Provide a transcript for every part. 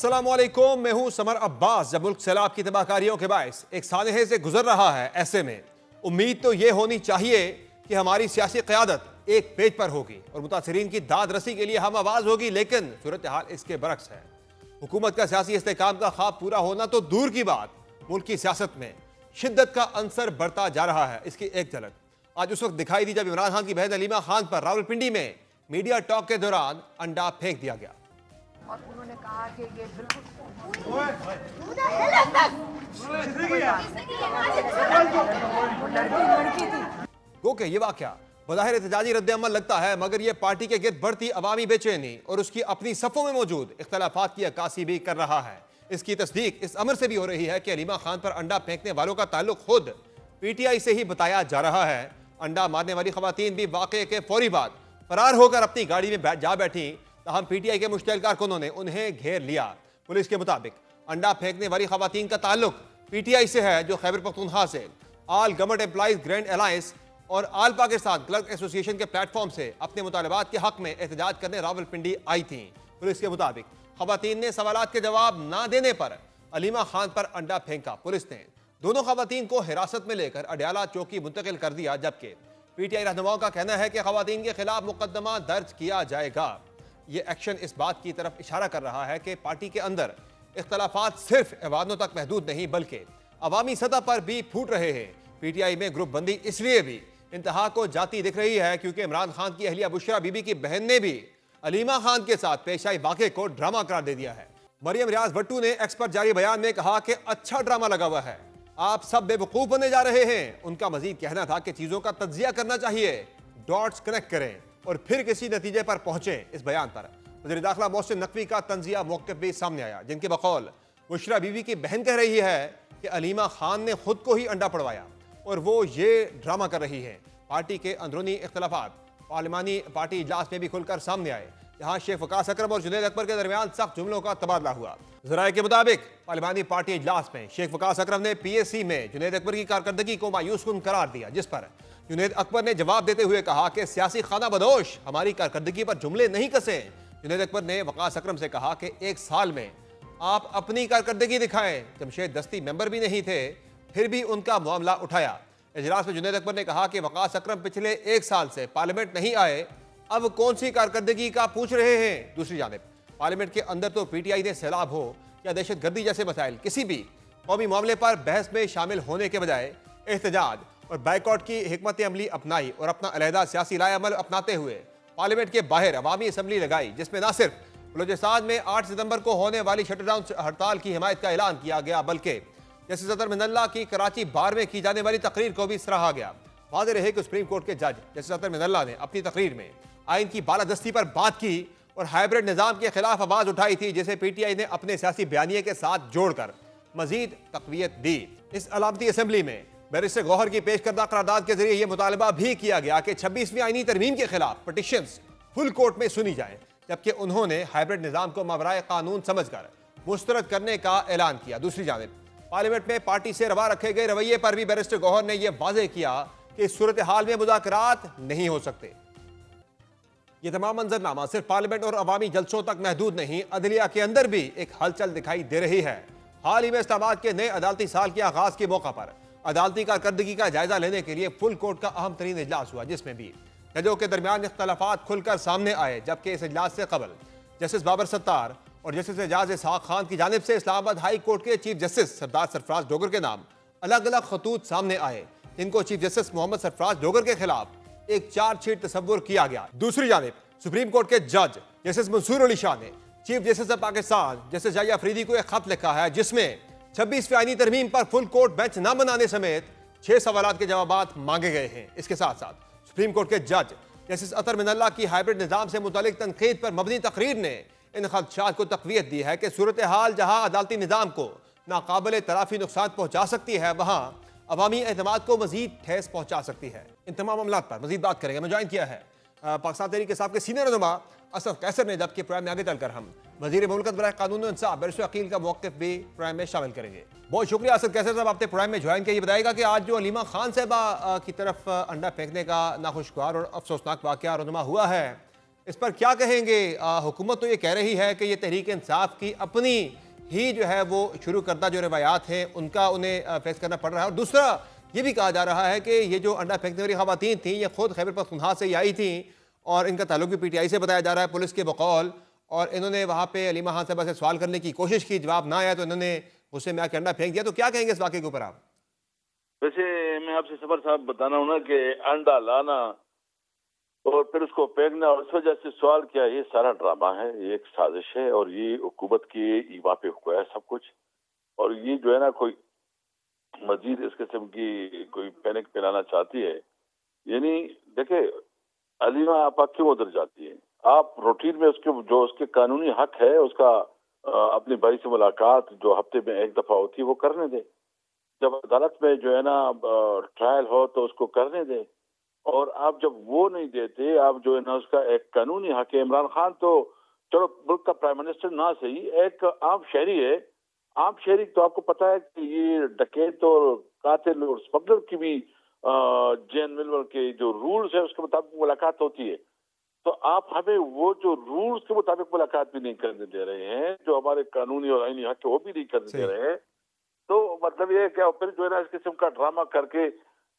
अस्सलामुअलैकुम, मैं हूं समर अब्बास। जब मुल्क सैलाब की तबाहकारियों के बायस एक सानहे से गुजर रहा है, ऐसे में उम्मीद तो ये होनी चाहिए कि हमारी सियासी क़यादत एक पेज पर होगी और मुतासरीन की दाद रसी के लिए हम आवाज होगी, लेकिन सूरत हाल इसके बरक्स है। हुकूमत का सियासी इस्तेकाम का ख्वाब पूरा होना तो दूर की बात, मुल्क की सियासत में शिद्दत का अंसर बढ़ता जा रहा है। इसकी एक झलक आज उस वक्त दिखाई दी जब इमरान खान की बहन अलीमा खान पर रावलपिंडी में मीडिया टॉक के दौरान अंडा फेंक दिया गया और उन्होंने कहा कि ये बिल्कुल गो के ये वाकया बज़ाहिर एहतजाजी रद्द-ए-अमल लगता है, मगर यह पार्टी के गिर्द बढ़ती अवामी बेचैनी और उसकी अपनी सफ़ों में मौजूद इख्तलाफात की अक्कासी भी कर रहा है। इसकी तस्दीक इस अमर से भी हो रही है कि अलीमा खान पर अंडा फेंकने वालों का ताल्लुक खुद PTI से ही बताया जा रहा है। अंडा मारने वाली खवातीन भी वाक़े के फौरी बाद फरार होकर अपनी गाड़ी में जा बैठी, तहम PTI के मुश्तल कारकुनों ने उन्हें घेर लिया। पुलिस के मुताबिक अंडा फेंकने वाली खवातीन का ताल्लुक PTI से है, जो खैबर पख्तूनख्वा से आल गवर्नमेंट एम्प्लॉइज ग्रैंड अलायंस और आल पाकिस्तान क्लर्क एसोसिएशन के प्लेटफॉर्म से अपने मुतालबात के हक में एहतजाज करने रावलपिंडी आई थी। पुलिस के मुताबिक खवातीन ने सवालात के जवाब ना देने पर अलीमा खान पर अंडा फेंका। पुलिस ने दोनों खवातीन को हिरासत में लेकर अडयाला चौकी मुंतकिल कर दिया, जबकि PTI रहनुमाओं का कहना है कि खवातीन के खिलाफ मुकदमा दर्ज किया जाएगा। ये एक्शन इस बात की तरफ इशारा कर रहा है कि पार्टी के अंदर इख्तलाफात सिर्फ ऐवानों तक महदूद नहीं बल्कि अवामी सतह पर भी फूट रहे हैं। PTI में ग्रुप बंदी इसलिए भी इंतहा को जाती दिख रही है क्योंकि इमरान खान की अहलिया बुशरा बीबी की बहन ने भी अलीमा खान के साथ पेश आई वाक़े को ड्रामा करार दे दिया है। मरियम रियाज भट्टू ने एक्स पर जारी बयान में कहा कि अच्छा ड्रामा लगा हुआ है, आप सब बेवकूफ बनने जा रहे हैं। उनका मजीद कहना था कि चीजों का तज्जिया करना चाहिए, डॉट्स कनेक्ट करें और फिर किसी नतीजे पर पहुंचे। इस बयान पर वज़ीर दाखिला मोहसिन नकवी का तंजिया मौक़िफ़ भी सामने आया, जिनके बकौल बुशरा बीवी की बहन कह रही है कि अलीमा खान ने खुद को ही अंडा पड़वाया और वो ये ड्रामा कर रही है। पार्टी के अंदरूनी इख्तलाफात पार्लिमानी पार्टी इजलास में भी खुलकर सामने आए, जहां शेख वकास अकरम और जुनैद अकबर के दरमियान सख्त जुमलों का तबादला हुआ। ज़राए के मुताबिक पार्लिमानी पार्टी इजलास में शेख वकास अकरम ने PAC में जुनैद अकबर की कारकर्दगी को मायूसकुन करार दिया, जिस पर जुनैद अकबर ने जवाब देते हुए कहा कि सियासी खाना बदोश हमारी कारकर्दगी पर जुमले नहीं कसें। जुनैद अकबर ने वकास अकरम से कहा कि एक साल में आप अपनी कारकर्दगी दिखाएं। जमशेद दस्ती मेंबर भी नहीं थे, फिर भी उनका मामला उठाया। इजलास में जुनैद अकबर ने कहा कि वकास अकरम पिछले एक साल से पार्लियामेंट नहीं आए, अब कौन सी कारकर्दगी का पूछ रहे हैं। दूसरी जानिब पार्लियामेंट के अंदर तो PTI ने सैलाब हो या दहशतगर्दी जैसे मसाइल किसी भी कौमी मामले पर बहस में शामिल होने के बजाय एहतजाज और बाइकआउट की हिकमत अमली अपनाई और अपना अलहदा सियासी राय-अमल अपनाते हुए पार्लियामेंट के बाहर अवामी असम्बली लगाई, जिसमें न सिर्फ बलूचिस्तान में 8 सितंबर को होने वाली शटडाउन हड़ताल की हिमायत का ऐलान किया गया, बल्कि जस्टिस अतर मिनल्ला की कराची बार में की जाने वाली तकरीर को भी सराहा गया। वाज़ेह रहे कि सुप्रीम कोर्ट के जज जस्टिस अतर मिनल्ला ने अपनी तकरीर में आइन की बालादस्ती पर बात की और हाइब्रिड निज़ाम के खिलाफ आवाज उठाई थी, जिसे PTI ने अपने सियासी बयानिए के साथ जोड़कर मजीद तक़वियत दी। इस अलामती असम्बली में बैरिस्टर गौहर की पेश करदा करारदाद के जरिए यह मुतालबा भी किया गया कि 26वीं आईनी तरमीम के खिलाफ पटिशंस फुल कोर्ट में सुनी जाए, जबकि उन्होंने हाइब्रिड निज़ाम को मावराए कानून समझकर मुस्तरद करने का ऐलान किया। दूसरी जानिब पार्लियामेंट में पार्टी से रवा रखे गए रवैये पर भी बैरिस्टर गौहर ने यह वाज़ेह किया कि इस सूरत हाल में मुज़ाकरात नहीं हो सकते। ये तमाम मंजरनामा सिर्फ पार्लियामेंट और अवामी जलसों तक महदूद नहीं, अदलिया के अंदर भी एक हलचल दिखाई दे रही है। हाल ही में इस्लामाबाद के नए अदालती साल के आगाज के मौका पर अदालती कारकर्दगी का जायजा लेने के लिए फुल कोर्ट का अहम तरीन इजलास हुआ, जिसमें भी जजों के दरमियान इख्तलाफात खुलकर सामने आए। जबकि इस इजलास से कबल जस्टिस बाबर सत्तार और जस्टिस एजाज इसहाक खान की जानिब से इस्लामाबाद हाई कोर्ट के चीफ जस्टिस सरदार सरफराज डोगर के नाम अलग अलग खतूत सामने आए, जिनको चीफ जस्टिस मोहम्मद सरफराज डोगर के खिलाफ एक चार्जशीट तस्वुर किया गया। दूसरी जानिब सुप्रीम कोर्ट के जज जस्टिस मंसूर अली शाह ने chief justice of Pakistan justice Yahya Afridi को एक खत लिखा है, जिसमें 26वीं आईनी तरमीम पर फुल कोर्ट बेंच न बनाने समेत 6 सवालात के जवाब मांगे गए हैं। इसके साथ साथ सुप्रीम कोर्ट के जज जस्टिस अतर मिनल्ला की हाइब्रिड निज़ाम से मुतालिक तनकीद पर मबनी तकरीर ने इन खदशात को तक़वियत दी है कि सूरत हाल जहाँ अदालती निज़ाम को नाकाबिल तराफी नुकसान पहुँचा सकती है, वहाँ अवामी एतमाद को मजीद ठेस पहुँचा सकती है। इन तमाम मामलात पर मजीद बात करेंगे। मैं ज्वाइन किया है पाकिस्तान तहरीक इंसाफ के सीनियर रहनुमा असद कैसर ने, जबकि प्रोग्राम में आगे चलकर हम वज़ीर मुमलकत बराए कानून और इंसाफ बैरिस्टर अकील का मौक़िफ़ भी प्रोग्राम में शामिल करेंगे। बहुत शुक्रिया असद कैसर साहब, आपने प्रोग्राम में ज्वाइन किया। ये बताएगा कि आज जो अलीमा खान साहबा की तरफ अंडा फेंकने का नाखुशगवार और अफसोसनाक वाक़या रहनुमा हुआ है, इस पर क्या कहेंगे? हुकूमत तो ये कह रही है कि ये तहरीक इंसाफ की अपनी ही जो है वो शुरू करदा जो रवायात हैं उनका उन्हें फेस करना पड़ रहा है, और दूसरा ये भी कहा जा रहा है कि ये जो अंडा फेंकने वाली खवातीन थी ये खुद खैबर पख्तूनख्वा से ही आई थी और इनका ताल्लुक भी पीटीआई से बताया जा रहा है पुलिस के बकौल। और इन्होंने वहाँ पे अलीमा खान साहबा से सवाल करने की कोशिश की, जवाब ना आया तो इन्होंने गुस्से में आके अंडा फेंक दिया। तो क्या कहेंगे इस वाक़े के ऊपर आप? वैसे मैं आपसे सफर साहब बताना हूँ ना कि अंडा लाना और फिर उसको फेंकना और इस वजह से सवाल किया, ये सारा ड्रामा है, ये एक साजिश है और ये हुकूमत की ईवा पे हुआ है सब कुछ। और ये जो है ना कोई मजीद इस किस्म की कोई पैनिक फैलाना चाहती है। यानी देखे, अलीमा आपा क्यों उधर जाती है? आप रूटीन में उसके जो उसके कानूनी हक है उसका अपने भाई से मुलाकात जो हफ्ते में एक दफा होती है वो करने दे। जब अदालत में जो है ना ट्रायल हो तो उसको करने दे। और आप जब वो नहीं देते, आप जो है ना उसका एक कानूनी हक है। इमरान खान तो चलो मुल्क का प्राइम मिनिस्टर ना सही, एक आम शहरी है। आम शहरी तो आपको पता है कि ये डकैत और कातिल और स्मगलर की भी जैन मिलवर के जो रूल्स है उसके मुताबिक मुलाकात होती है। तो आप हमें वो जो रूल्स के मुताबिक मुलाकात भी नहीं करने दे रहे हैं, जो हमारे कानूनी और आईनी हक है वो भी नहीं करने दे रहे हैं। तो मतलब ये क्या फिर जो है ना इस किस्म का ड्रामा करके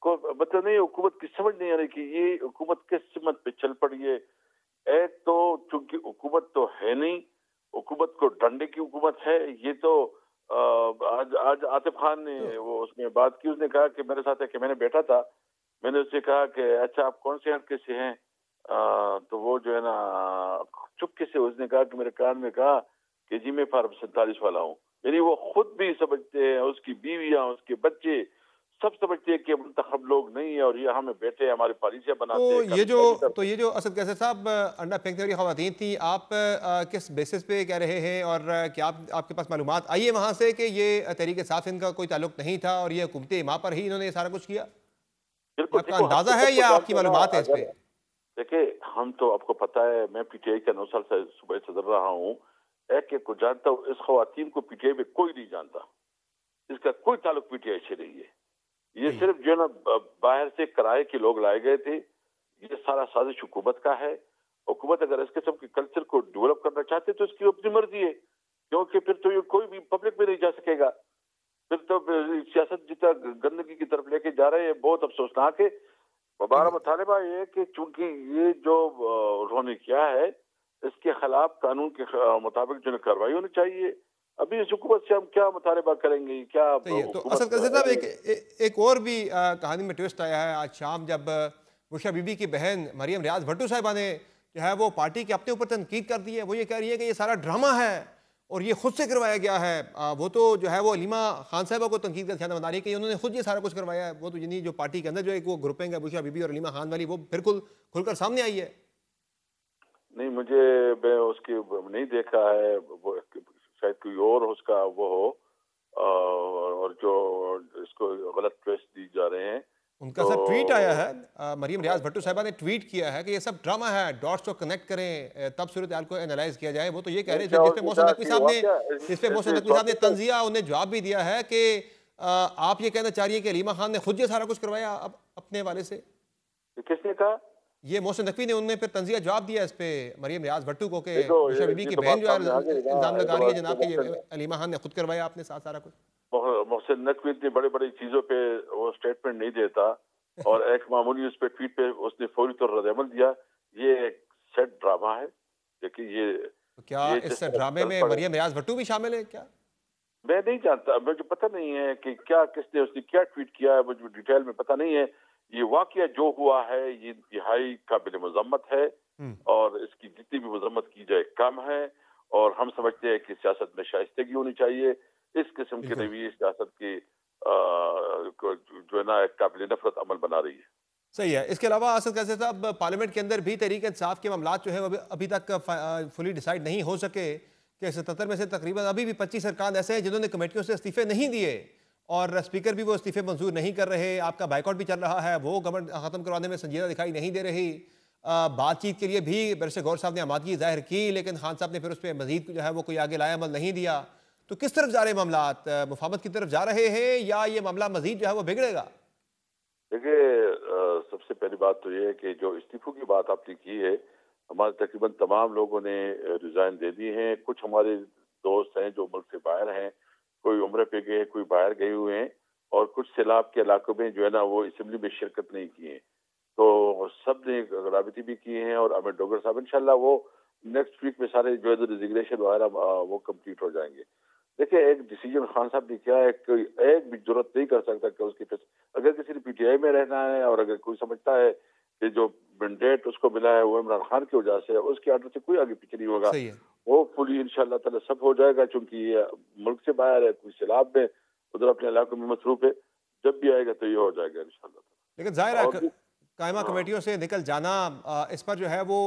को मतलब नहीं, हुकूमत की समझ नहीं आ रही कि ये हुकूमत किस सिमत पे चल पड़ी है। एक तो चूंकि हुकूमत तो है नहीं, हुकूमत को डंडे की हुकूमत है। ये तो आज आज आतिफ खान ने तो वो उसमें बात की, उसने कहा कि मेरे साथ है कि मैंने बैठा था, मैंने उससे कहा कि अच्छा आप कौन से हल्के से हैं? तो वो जो है ना चुपके से उसने कहा कि मेरे कान में कहा कि जी मैं फार्म 47 वाला हूँ। यानी वो खुद भी समझते हैं, उसकी बीवियां उसके बच्चे सब समझते हैं कि मुंतखब लोग नहीं है और ये हमें बैठे हमारी पॉलिसियां बनाते हैं, कर्मचारी तो करते ये जो असद कैसर साहब अंडा फेंकने वाली खवातीन थी, आप किस बेसिस पे कह रहे हैं, और क्या आपके पास मालूमात आई है वहाँ से कि ये तहरीक इंसाफ से इनका कोई ताल्लुक नहीं था और ये हुकूमत इमा पर ही इन्होंने ये सारा कुछ किया? ये बिल्कुल। आपका देखो हम तो अंदाजा है सबको या आपकी जानते हैं ना, मालूमात है इस अगर पे? देखिए हम तो आपको पता है मैं पीटीआई का 9 साल से सूबाई सदर रहा हूँ। एक एक को जानता हूँ, इस खवातीन को पीटीआई में कोई नहीं जानता, इसका कोई ताल्लुक पीटीआई से नहीं है। ये सही है। सिर्फ जो है ना बाहर से किराए के लोग लाए गए थे। ये सारा साजिश हुकूमत का है। हुकूमत अगर इस किस्म के कल्चर को डेवलप करना चाहते तो इसकी अपनी मर्जी है, क्योंकि फिर तो ये कोई भी पब्लिक में नहीं जा सकेगा। फिर तो सियासत जितना गंदगी की तरफ लेके जा रहे हैं, बहुत अफसोसनाक है। हमारा लेकिन मुतालबा ये है कि चूंकि ये जो उन्होंने किया है इसके खिलाफ कानून के मुताबिक जो है कार्रवाई होनी चाहिए। अभी इस हुकूमत से हम क्या मुतालबा करेंगे? क्या सही है। तो हुकूमत असद कैसर है साहब नहीं? एक और भी कहानी में ट्विस्ट आया है आज शाम, जब बुशरा बीबी की बहन मरियम रियाज भट्टू साहिबा ने जो है वो पार्टी के अपने ऊपर तनकीद कर दी है। वो ये कह रही है कि ये सारा ड्रामा है और ये खुद से करवाया गया है। वो तो जो है वो अलीमा खान साहिबा को तनकीद का ध्यान बना रही है कि उन्होंने खुद ये सारा कुछ करवाया है। वो तो यानी जो पार्टी के अंदर जो एक वो ग्रुपिंग है बुशरा बीबी और अलीमा खान वाली, वो बिल्कुल खुलकर सामने आई है। नहीं, मुझे मैं उसकी नहीं देखा है। वो शायद कोई और उसका वो हो और जो इसको गलत ट्विस्ट दी जा रहे हैं उनका तो सर ट्वीट आया है, मरियम रियाज भट्टू साहिबा ने ट्वीट किया है कि ये सब ड्रामा है, डॉट्स को कनेक्ट करें, तब सूरत हाल को एनालाइज किया जाए। वो तो ये कह नहीं रहे थे, क्या जिस पे मोहसिन नकवी साहब ने वाकया तंजिया उन्हें जवाब भी दिया है कि आप ये कहना चाह रही है कि अलीमा खान ने खुद ये सारा कुछ करवाया अपने हवाले से। किसने कहा? ये मोहसिन नकवी ने उन्हें फिर तंजिया जवाब दिया इस पे मरियम रियाज भट्टू को कि देखो बुशरा बीबी ये की तो बहन बात जो है सामने आ गई ना। इल्जाम लगा रही है जनाब कि मोहसिन ये अलीमा खान ने खुद करवाया आपने साथ सारा कुछ। मोहसिन नकवी इतनी बड़ी बड़ी चीजों पे वो स्टेटमेंट नहीं देता और एक मामूली उस पे ट्वीट पे उसने फौरी तौर रद्द-ए-अमल दिया। ये एक सेट ड्रामा है। देखिए तो क्या ये इस जिस तरह ड्रामे चल में पड़े, मरियम रियाज भट्टू भी शामिल है क्या? मैं नहीं जानता, मुझे पता नहीं है कि क्या किसने उसने क्या ट्वीट किया है, मुझे डिटेल में पता नहीं है। ये वाकया जो हुआ है ये इंतहाई काबिल मजम्मत है हम्म। और इसकी जितनी भी मजम्मत की जाए कम है। और हम समझते हैं कि सियासत में शाइस्तगी होनी चाहिए। इस किस्म के बिल्कुल रवैये सियासत की जो है ना एक काबिल नफरत अमल बना रही है। सही है। इसके अलावा असद कैसर साहब, पार्लियामेंट के अंदर भी तहरीक इंसाफ के मामलात जो है वो अभी तक फुली डिसाइड नहीं हो सके कि 77 में से तकरीबन अभी भी 25 अरकान ऐसे हैं जिन्होंने कमेटियों से इस्तीफे नहीं दिए और स्पीकर भी वो इस्तीफे मंजूर नहीं कर रहे। आपका बाइकआउट भी चल रहा है, वो गवर्नमेंट ख़त्म करवाने में संजीदा दिखाई नहीं दे रही। बातचीत के लिए भी बैरिस्टर गौर साहब ने आमादगी जाहिर की, लेकिन खान साहब ने फिर उस पर मजीद जो है वो कोई आगे लाया अमल नहीं दिया। तो किस तरफ जा रहे मामलात? मुफाहमत की तरफ जा रहे हैं या ये मामला मजीद जो है वो बिगड़ेगा? देखिए सबसे पहली बात तो ये है कि जो इस्तीफों की बात आपने की है, हमारे तकरीबन तमाम लोगों ने रिजाइन दे दिए हैं। कुछ हमारे दोस्त हैं जो मुल्क से बाहर हैं, कोई उम्र पे गए, कोई बाहर गए हुए हैं, और कुछ सैलाब के इलाकों में जो है ना वो असेंबली में शिरकत नहीं की है। तो सब ने राबिती भी किए हैं, और अमित डोगर साहब इंशाल्लाह वो नेक्स्ट वीक में सारे जो है रिजिग्नेशन वगैरह वो कंप्लीट हो जाएंगे। देखिए, एक डिसीजन खान साहब ने किया है, कोई एक भी जरूरत नहीं कर सकता कि उसकी अगर किसी ने पीटीआई में रहना है, और अगर कोई समझता है कि जो मैंडेट उसको मिला है वो इमरान खान की वजह से, उसके आर्डर से कोई आगे पीछे नहीं होगा। सही है। वो फुली इंशाल्लाह ताला सब हो जाएगा, क्योंकि ये मुल्क से बाहर है, कोई सैलाब में उधर अपने इलाकों में मसरूफ है। जब भी आएगा तो ये हो जाएगा इंशाल्लाह। लेकिन जाहिर है और भी कायमा हाँ, कमेटियों से निकल जाना, इस पर जो है वो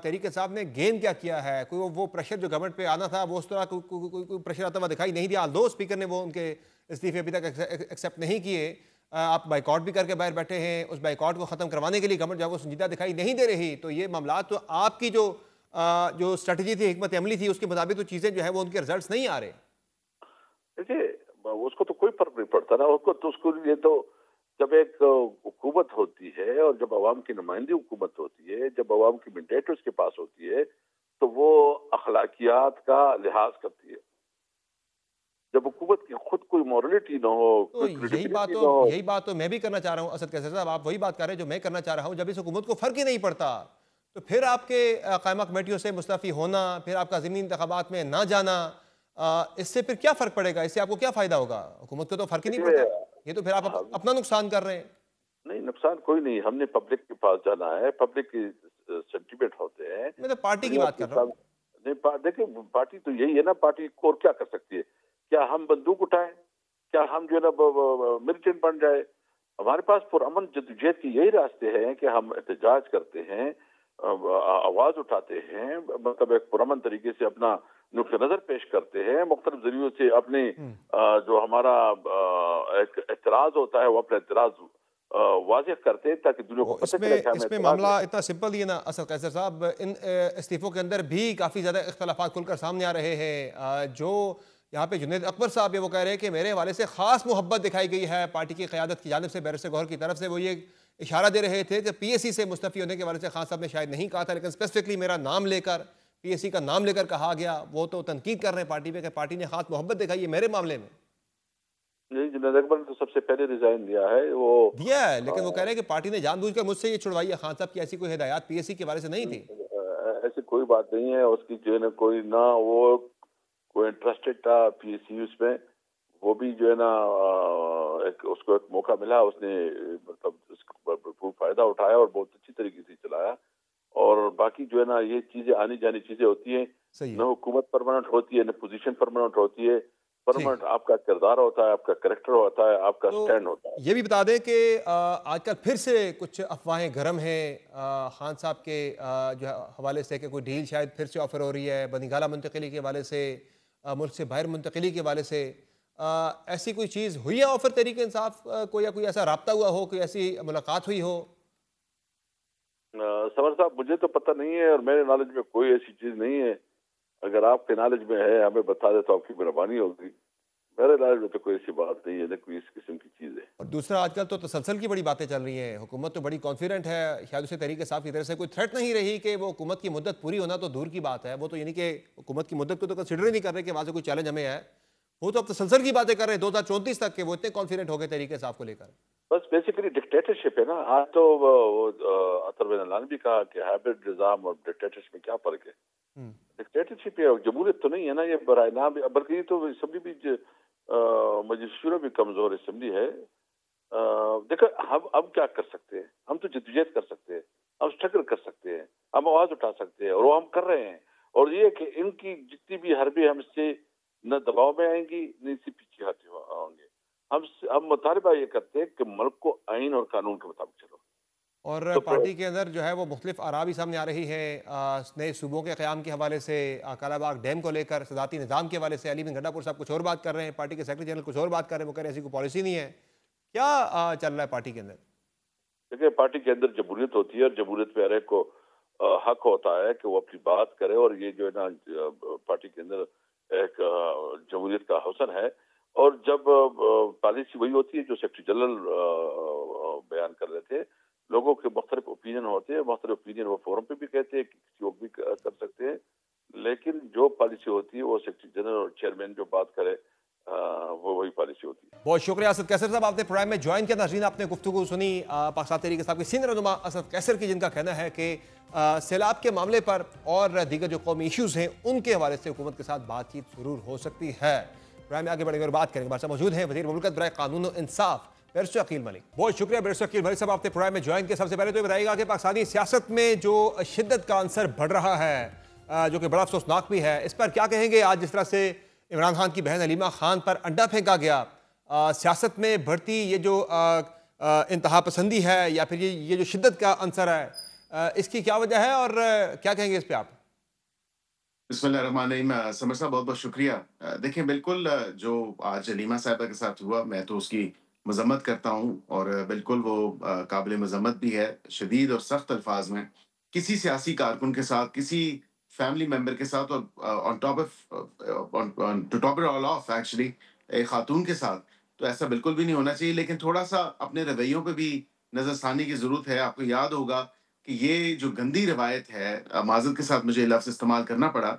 तहरीक साहब ने गेन क्या किया है? कोई वो प्रेशर जो गवर्नमेंट पे आना था वो उस तरह कोई प्रेशर आता हुआ दिखाई नहीं दिया। दो स्पीकर ने वो उनके इस्तीफे अभी तक एक्सेप्ट नहीं किए। आप बाइकआउट भी करके बाहर बैठे हैं, उस बाइकआउट को ख़त्म करवाने के लिए गवर्नमेंट जो है वो संजीदा दिखाई नहीं दे रही। तो ये मामला तो आपकी जो स्ट्रेटजी थी, हिकमत अमली थी, उसके मुताबिक तो चीज़ें जो है वो उनके रिजल्ट नहीं आ रहे। देखिए, उसको तो कोई फर्क नहीं पड़ता ना, उसको तो उसको लिए तो जब एक हुकूमत होती है, और जब अवाम की नुमाइंदी हुकूमत होती है, जब अवाम की मैंडेट उसके पास होती है, तो वो अखलाकियात का लिहाज करती है। जब हुकूमत की खुद कोई मॉरलिटी ना हो, तो कोई क्रेडिबिलिटी ना हो। यही बात तो मैं भी करना चाह रहा हूँ असद कैसर साहब, आप वही बात कर रहे हैं जो मैं करना चाह रहा हूँ। जब इस हुकूमत को फर्क ही नहीं पड़ता, तो फिर आपके कायमा कमेटियों से मुस्तफ़ी होना, फिर आपका ज़मीनी इंतखाबात में ना जाना, इससे फिर क्या फ़र्क पड़ेगा? इससे आपको क्या फ़ायदा होगा? हुकूमत को तो फ़र्क ही नहीं देखिए, पड़ता। ये तो फिर आप हम अपना नुकसान कर रहे हैं। नहीं, नुकसान कोई नहीं, हमने पब्लिक के पास जाना है, पब्लिक की सेंटिमेंट होते हैं मैं तो पार्टी की दुनिया बात के कर रहा हूँ। सामने। नहीं, देखिए, पार्टी तो यही है ना, पार्टी को और क्या कर सकती है? क्या हम बंदूक उठाएं? क्या हम जो है ना मिलिटेंट बन जाए? हमारे पास पुरअमन जद्दोजहद के यही रास्ते हैं कि हम एहतजाज करते हैं, आवाज उठाते हैं, मतलब एक पुरअमन तरीके से अपना नुक्ता नजर पेश करते हैं, मुख्तलिफ जरियों से अपने जो हमारा एक एतराज होता है वो अपना एतराज वाज़ेह करते हैं, ताकि दुनिया को वो पता चले कि इसमें हमें इसमें एतराज मामला है। इतना सिंपल ही है ना असद कैसर साहब, इन इस्तीफों के अंदर भी काफ़ी ज़्यादा इख्तलाफात खुलकर सामने आ रहे हैं। जो यहाँ पे जुनैद अकबर साहब है वो कह रहे हैं कि मेरे हवाले से ख़ास मोहब्बत दिखाई गई है पार्टी की क़यादत की जानिब से, बैरिस्टर गौहर की तरफ से। वो ये इशारा दे रहे थे कि पीएसी से मुस्तफ़ी होने के हवाले से खान साहब ने शायद नहीं कहा था, लेकिन स्पेसिफिकली मेरा नाम लेकर, पीएसी का नाम लेकर कहा गया। वो तो तनकीद कर रहे हैं पार्टी पे कि पार्टी ने ख़ास मोहब्बत दिखाई है मेरे मामले में। नहीं, जुनैद अकबर ने तो सबसे पहले रिजाइन दिया है वो। दिया है, लेकिन वो कह अ, रहे हैं कि पार्टी ने जानबूझकर मुझसे ये छुड़वाई है। खान साहब की ऐसी कोई हिदायत पीएसी के हवाले से नहीं थी। ऐसी कोई बात नहीं है उसकी, जो है ना कोई ना वो कोई इंटरेस्टेड था पीएसयू में। वो भी जो है ना एक उसको एक मौका मिला, उसने मतलब इसका भरपूर फायदा उठाया और बहुत अच्छी तरीके से चलाया। और बाकी जो है ना ये चीजें आनी जानी चीजें होती हैं, सही न है। हुकूमत परमानेंट होती है, न पोजीशन परमानेंट होती है। ठीक परमानेंट है। आपका किरदार होता है, आपका करेक्टर होता है, आपका तो स्टैंड होता है। ये भी बता दें कि आजकल फिर से कुछ अफवाहें गर्म हैं खान साहब के जो है हवाले से, कि कोई डील शायद फिर से ऑफर हो रही है बनिगाला मुंतकिली के हवाले से, मुल्क से बाहर मुंतकिली के हवाले से। ऐसी कोई चीज़ हुई है ऑफर तहरीक इंसाफ को, या कोई ऐसा राब्ता हुआ हो, कोई ऐसी मुलाकात हुई हो? सवर साहब, मुझे तो पता नहीं है, और मेरे नॉलेज में कोई ऐसी चीज नहीं है। अगर आपके नॉलेज में है हमें बता दे तो आपकी मेहरबानी होगी। मेरे नॉलेज में तो कोई ऐसी बात नहीं है, ना कोई इस किस्म की चीज है। और दूसरा, आजकल तो तसलसल की बड़ी बातें चल रही हैं। हुकूमत तो बड़ी कॉन्फिडेंट है, शायद उसे तहरीक इंसाफ की तरफ से कोई थ्रेट नहीं रही कि वो हुकूमत की मुद्दत पूरी होना तो दूर की बात है। वो तो यानी कि हुकूमत की मुद्दत को तो कंसिडर ही नहीं कर रहे कि वहाँ से कोई चैलेंज हमें है। वो तो अब तसलसल की बातें कर रहे हैं 2034 तक के, वो इतने कॉन्फिडेंट हो गए तहरीक इंसाफ को लेकर। बस बेसिकली डिक्टेटरशिप है ना। आज तो अतर बिन अदनान भी कहा कि हाइब्रिड निजाम और डिक्टेटरशिप में क्या फर्क है। हम्म। डिक्टेटरशिप है, जमहूरियत तो नहीं है ना ये, बराए नाम बल्कि ये तो असम्बली भी मजिस्ट्रेट भी कमजोर असम्बली है। देखो, हम अब क्या कर सकते हैं? हम तो जद्दोजहद कर सकते हैं, हम स्ट्रगल कर सकते हैं, हम आवाज उठा सकते हैं, और वो हम कर रहे हैं। और ये कि इनकी जितनी भी हरबे हमसे न दबाव में आएंगी, न इससे पीछे हटे होंगे। हम मुतालबा ये करते हैं कि मुल्क को आइन और कानून के मुताबिक चलो। और तो पार्टी के अंदर जो है वो मुख्तलिफ आरा भी सामने आ रही है, नए सूबों के क़याम के हवाले से, कालाबाग डैम को लेकर, सदाती निज़ाम के हवाले से। अली बिन गंडापुर साहब कुछ और बात कर रहे हैं, पार्टी के सेक्रेटरी जनरल कुछ और बात कर रहे हैं। वो कह रहे हैं ऐसी कोई पॉलिसी नहीं है। क्या चल रहा है पार्टी के अंदर? देखिए, पार्टी के अंदर जमहूरियत होती है, और जमहूरियत में हर एक को हक होता है कि वो अपनी बात करे। और ये जो है ना पार्टी के अंदर एक जमहूरियत का हुस्न है। और जब पॉलिसी वही होती है जो सेक्रेटरी जनरल बयान कर रहे थे, लोगों के मुख्तलिफ ओपिनियन होते हैं, मुख्तलिफ ओपिनियन वो फोरम पे भी कहते हैं, किसी को भी कर सकते हैं, लेकिन जो पॉलिसी होती है वो सेक्रेटरी जनरल और चेयरमैन जो बात करे वो वही पॉलिसी होती है। बहुत शुक्रिया असद कैसर साहब, आपने प्रोग्राम में ज्वाइन किया। नाज़रीन, आपने गुफ्तगू सुनी पाकिस्तान तहरीक इंसाफ के सीनियर रहनुमा असद कैसर की, जिनका कहना है कि सैलाब के मामले पर और दीगर जो कौमी इशूज़ हैं उनके हवाले से हुकूमत के साथ बातचीत जरूर हो सकती है। प्रोग्राम में आगे बढ़ेंगे और बात करेंगे। हमारे साथ मौजूद हैं वज़ीर मुमलिकत बराए कानून और इंसाफ बैरिस्टर अकील मलिक। बहुत शुक्रिया बैरिस्टर अकील मलिक साहब, आपने प्रोग्राम में ज्वाइन किया। सबसे पहले तो बताइएगा कि पाकिस्तानी सियासत में जो शिद्दत का अंसर बढ़ रहा है, जो कि बड़ा अफसोसनाक भी है, इस पर क्या कहेंगे? आज जिस तरह से इमरान खान की बहन हलीमा खान पर अंडा फेंका गया, सियासत में बढ़ती ये जो इंतहा पसंदी है या फिर ये जो शिद्दत का अंसर है, इसकी क्या वजह है और क्या कहेंगे इस पे आप? बिस्मिल्लाहिर्रहमानिर्रहीम। समर साहब, बहुत बहुत शुक्रिया। देखिए, बिल्कुल जो आज हलीमा साहिबा के साथ हुआ, मैं तो उसकी मजम्मत करता हूँ और बिल्कुल वो काबिल मजम्मत भी है। शदीद और सख्त अल्फाज में किसी सियासी कारकुन के साथ, किसी फैमिली मेंबर के साथ और on top of to top it all off actually एक खातून के साथ, तो ऐसा बिल्कुल भी नहीं होना चाहिए। लेकिन थोड़ा सा अपने रवैयों पे भी नजरसानी की जरूरत है। आपको याद होगा कि ये जो गंदी रवायत है, माजरत के साथ मुझे ये लफ्ज़ इस्तेमाल करना पड़ा,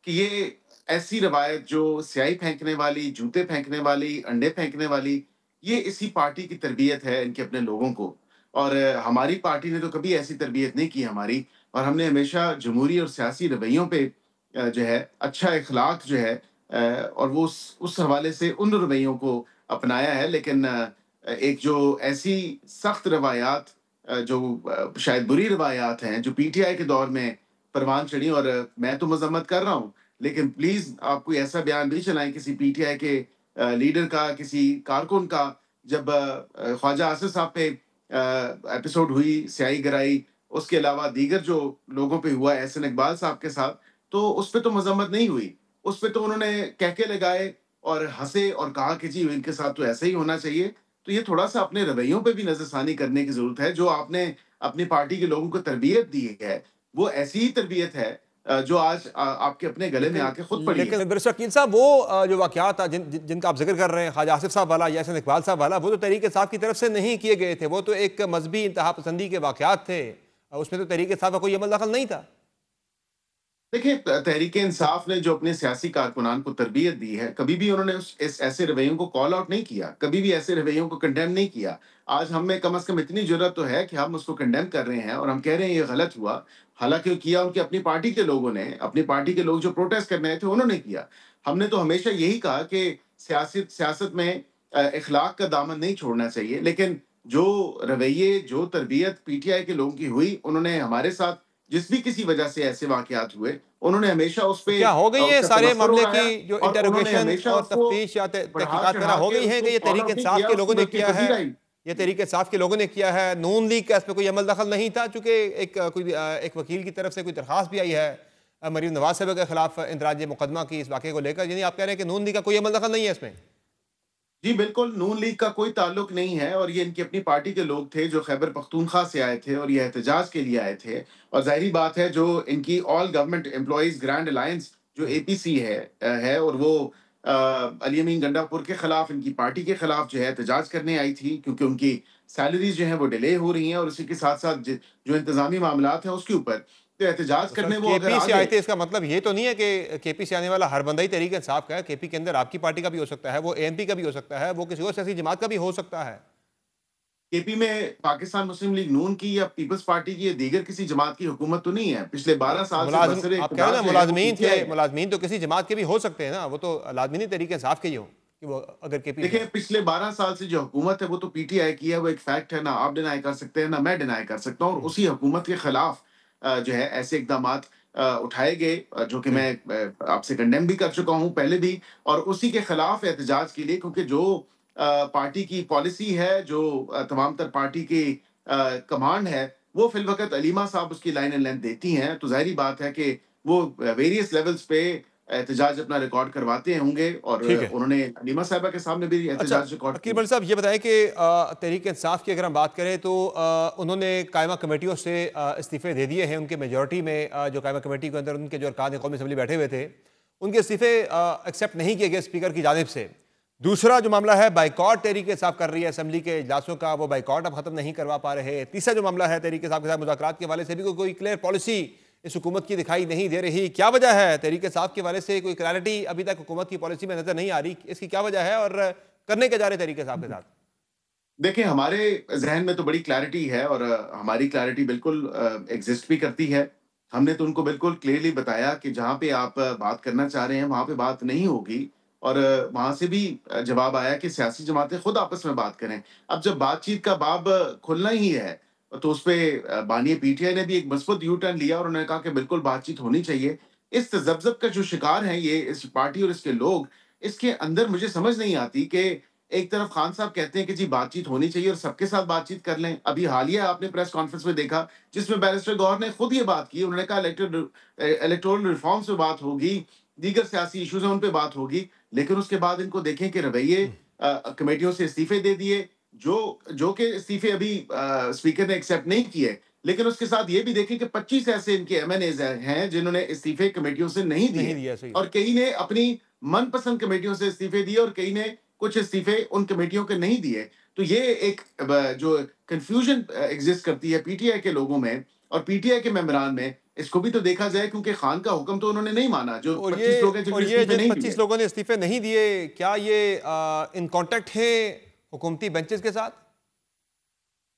कि ये ऐसी रवायत जो स्याही फेंकने वाली, जूते फेंकने वाली, अंडे फेंकने वाली, ये इसी पार्टी की तरबियत है इनके अपने लोगों को। और हमारी पार्टी ने तो कभी ऐसी तरबियत नहीं की हमारी, और हमने हमेशा जमहूरी और सियासी रवैयों पे जो है अच्छा इखलाक जो है और वो उस हवाले से उन रवैयों को अपनाया है। लेकिन एक जो ऐसी सख्त रवायात जो शायद बुरी रवायात हैं, जो पीटीआई के दौर में परवान चढ़ी, और मैं तो मजम्मत कर रहा हूँ, लेकिन प्लीज आप कोई ऐसा बयान नहीं चलाएं किसी पीटीआई के लीडर का, किसी कारकुन का। जब ख्वाजा आसिफ साहब पे एपिसोड हुई, स्याही गिराई, उसके अलावा दीगर जो लोगों पे हुआ एहसन इकबाल साहब के साथ, तो उस पे तो मजम्मत नहीं हुई। उस पे तो उन्होंने कहके लगाए और हंसे और कहा कि जी इनके साथ तो ऐसा ही होना चाहिए। तो ये थोड़ा-सा अपने रवैयों पे भी नज़रसानी करने की ज़रूरत है। जो आपने अपनी पार्टी के लोगों को तरबियत दी है, वो ऐसी ही तरबियत है जो आज आपके अपने गले में आके खुद पड़ी है। लेकिन बैरिस्टर अकील साहब, वो जो वाक़यात था जिनका आप जिक्र कर रहे हैं, ख्वाजा आसिफ साहब वाला या एहसन इकबाल साहब वाला, वो तो तहरीक इंसाफ की तरफ से नहीं किए गए थे। वो तो एक मजहबी इंतहा पसंदी के वाक़यात थे, उसमें तो तहरीक इंसाफ का कोई अमल दखल नहीं था। देखिए, तहरीक इंसाफ ने जो अपने सियासी कारकुनान को तरबियत दी है, कभी भी उन्होंने इस ऐसे रवैयों को कॉल आउट नहीं किया, कभी भी ऐसे रवैयों को कंडेम नहीं किया। आज हम में कम से कम इतनी जुर्रत तो है कि हम उसको कंडेम कर रहे हैं और हम कह रहे हैं ये गलत हुआ। हालांकि किया उनकी अपनी पार्टी के लोगों ने, अपनी पार्टी के लोग जो प्रोटेस्ट करने आए थे उन्होंने किया। हमने तो हमेशा यही कहा कि सियासत में इखलाक का दामन नहीं छोड़ना चाहिए। लेकिन जो रवैये, जो तरबियत पीटीआई के लोगों की हुई, उन्होंने हमारे साथ जिस भी किसी वजह से ऐसे वाकयात हुए, उन्होंने हमेशा उस पे क्या हो गई है उसका सारे तबस्सुर मामले उड़ाया की जो और उन्होंने इंटरोगेशन हमेशा और उसको तफ्तीश या बढ़ा तहकीकात वगैरह चढ़ा हो के गई हैं कि ये उसको तहरीक कॉल आउट नहीं इंसाफ किया, के लोगों ने उसको किया है? तस्वीर आई। ये तहरीक इंसाफ के लोगों ने किया है, नून लीग का इसमें कोई अमल दखल नहीं था, चूंकि एक वकील की तरफ से कोई दरखास्त भी आई है मरीम नवाज साहब के खिलाफ इंदराज मुकदमा की इस वाक़े को लेकर, यानी आप कह रहे हैं कि नून लीग का कोई अमल दखल नहीं है इसमें? जी बिल्कुल, नून लीग का कोई ताल्लुक नहीं है और ये इनकी अपनी पार्टी के लोग थे जो खैबर पख्तूनख्वा से आए थे और ये एहतजाज के लिए आए थे। और ज़ाहिर बात है, जो इनकी all government employees grand alliance जो एपीसी है और वो अली अमीन गंडापुर के खिलाफ, इनकी पार्टी के खिलाफ जो है एहतजाज करने आई थी, क्योंकि उनकी सैलरीज जो हैं वो डिले हो रही हैं और उसी के साथ-साथ जो इंतज़ामी मामलात हैं उसके ऊपर तो एहतजाज तो करने सर, वो अगर केपी आ से आए गए। थे, इसका मतलब ये तो नहीं है कि केपी से आने वाला हर बंदा ही तहरीक इंसाफ का है। केपी के अंदर आपकी पार्टी का भी हो सकता है, वो एएनपी का भी हो सकता है, वो किसी और सियासी जमात का भी हो सकता है। केपी में पाकिस्तान मुस्लिम लीग नून की या पीपल्स पार्टी की या दीगर किसी जमात की हुकूमत तो नहीं है। पिछले 12 साल से मुलाजिम, बरसरे आप कह रहे हैं इक़्तिदार ना, जो है वो मुलाजमीन थे, पीटीआई है। मुलाजमीन तो किसी जमात के भी हो सकते हैं ना, वो तो लाजमी नहीं तहरीक इंसाफ के ही हो कि वो अगर केपी से देखिए, हैं। पिछले 12 साल से जो हुकूमत है वो तो पीटीआई की है, वो एक फैक्ट है, ना आप डिनाई कर सकते हैं ना मैं डिनाई कर सकता हूँ। और उसी हुकूमत के खिलाफ जो है ऐसे इकदामात उठाए गए जो कि मैं आपसे कंडेम भी कर चुका हूँ पहले भी, और उसी के खिलाफ एहतजाज के लिए, क्योंकि जो पार्टी की पॉलिसी है, जो तमाम तर पार्टी की कमांड है, वो फिल वक़्त अलीमा साहब उसकी लाइन एंड लेंथ देती हैं, तो ज़ाहिर-सी बात है कि वो वेरियस लेवल्स पे एहतजाज अपना रिकॉर्ड करवाते होंगे और ठीक है। उन्होंने हलीमा साहिबा के सामने भी अच्छा, एहतजाज रिकॉर्ड अकील किया। मलिक साहब, ये बताएं कि तहरीक इंसाफ की अगर हम बात करें तो उन्होंने कायमा कमेटियों से इस्तीफ़े दे दिए हैं। उनके मेजॉरिटी में जो कायमा कमेटी के अंदर उनके जो अरकान कौमी असम्बली बैठे हुए थे, उनके इस्तीफ़े एक्सेप्ट नहीं किए गए स्पीकर की जानिब से। दूसरा जो मामला है बाइकॉट तहरीक इंसाफ कर रही है असेंबली के इजलासों का, वो बाइकॉट अब खत्म नहीं करवा पा रहे। तीसरा जो मामला है तहरीक इंसाफ के साथ मुज़ाकरात के हवाले से भी कोई क्लियर पॉलिसी इस हुकूमत की दिखाई नहीं दे रही। क्या वजह है? तहरीक इंसाफ के हवाले से कोई क्लैरिटी अभी तक हुकूमत की पॉलिसी में नजर नहीं आ रही, इसकी क्या वजह है और करने के जा रहे तहरीक इंसाफ के साथ? देखिए, हमारे ज़हन में तो बड़ी क्लैरिटी है और हमारी क्लैरिटी बिल्कुल एग्ज़िस्ट भी करती है। हमने तो उनको बिल्कुल क्लियरली बताया कि जहाँ पे आप बात करना चाह रहे हैं, वहाँ पे बात नहीं होगी और वहाँ से भी जवाब आया कि सियासी जमातें खुद आपस में बात करें। अब जब बातचीत का बाब खुलना ही है, तो उसपे बानी पीटीआई ने भी एक मस्बत यू टर्न लिया और उन्होंने कहा कि बिल्कुल बातचीत होनी चाहिए। इस तज़ब्ज़ब का जो शिकार हैं ये इस पार्टी और इसके लोग, इसके अंदर मुझे समझ नहीं आती कि एक तरफ खान साहब कहते हैं कि जी बातचीत होनी चाहिए और सबके साथ बातचीत कर लें। अभी हालिया आपने प्रेस कॉन्फ्रेंस में देखा जिसमें बैरिस्टर गौहर ने खुद ये बात की। उन्होंने कहा इलेक्टोरल रिफॉर्म्स पे बात होगी, दीगर सियासी इश्यूज हैं उन पे बात होगी। लेकिन उसके बाद इनको देखें कि रवैये कमेटियों से इस्तीफे दे दिए, जो जो कि इस्तीफे अभी स्पीकर ने एक्सेप्ट नहीं किए। लेकिन उसके साथ ये भी देखें कि 25 ऐसे इनके एमएनएज हैं जिन्होंने इस्तीफे कमेटियों से नहीं नहीं दिए दिया, सही। और कई ने अपनी मनपसंद कमेटियों से इस्तीफे दिए और कई ने कुछ इस्तीफे उन कमेटियों के नहीं दिए। तो ये एक जो कन्फ्यूजन एग्जिस्ट करती है पीटीआई के लोगों में और पीटीआई के मेंबरान में, इसको भी तो देखा जाए क्योंकि खान का हुक्म तो उन्होंने नहीं माना। जो 25 लोग हैं जिन्होंने इस्तीफे जिन नहीं 25 दिए। लोगों ने इस्तीफे नहीं दिए, क्या ये इन कांटेक्ट है हुकूमती बेंचेस के साथ?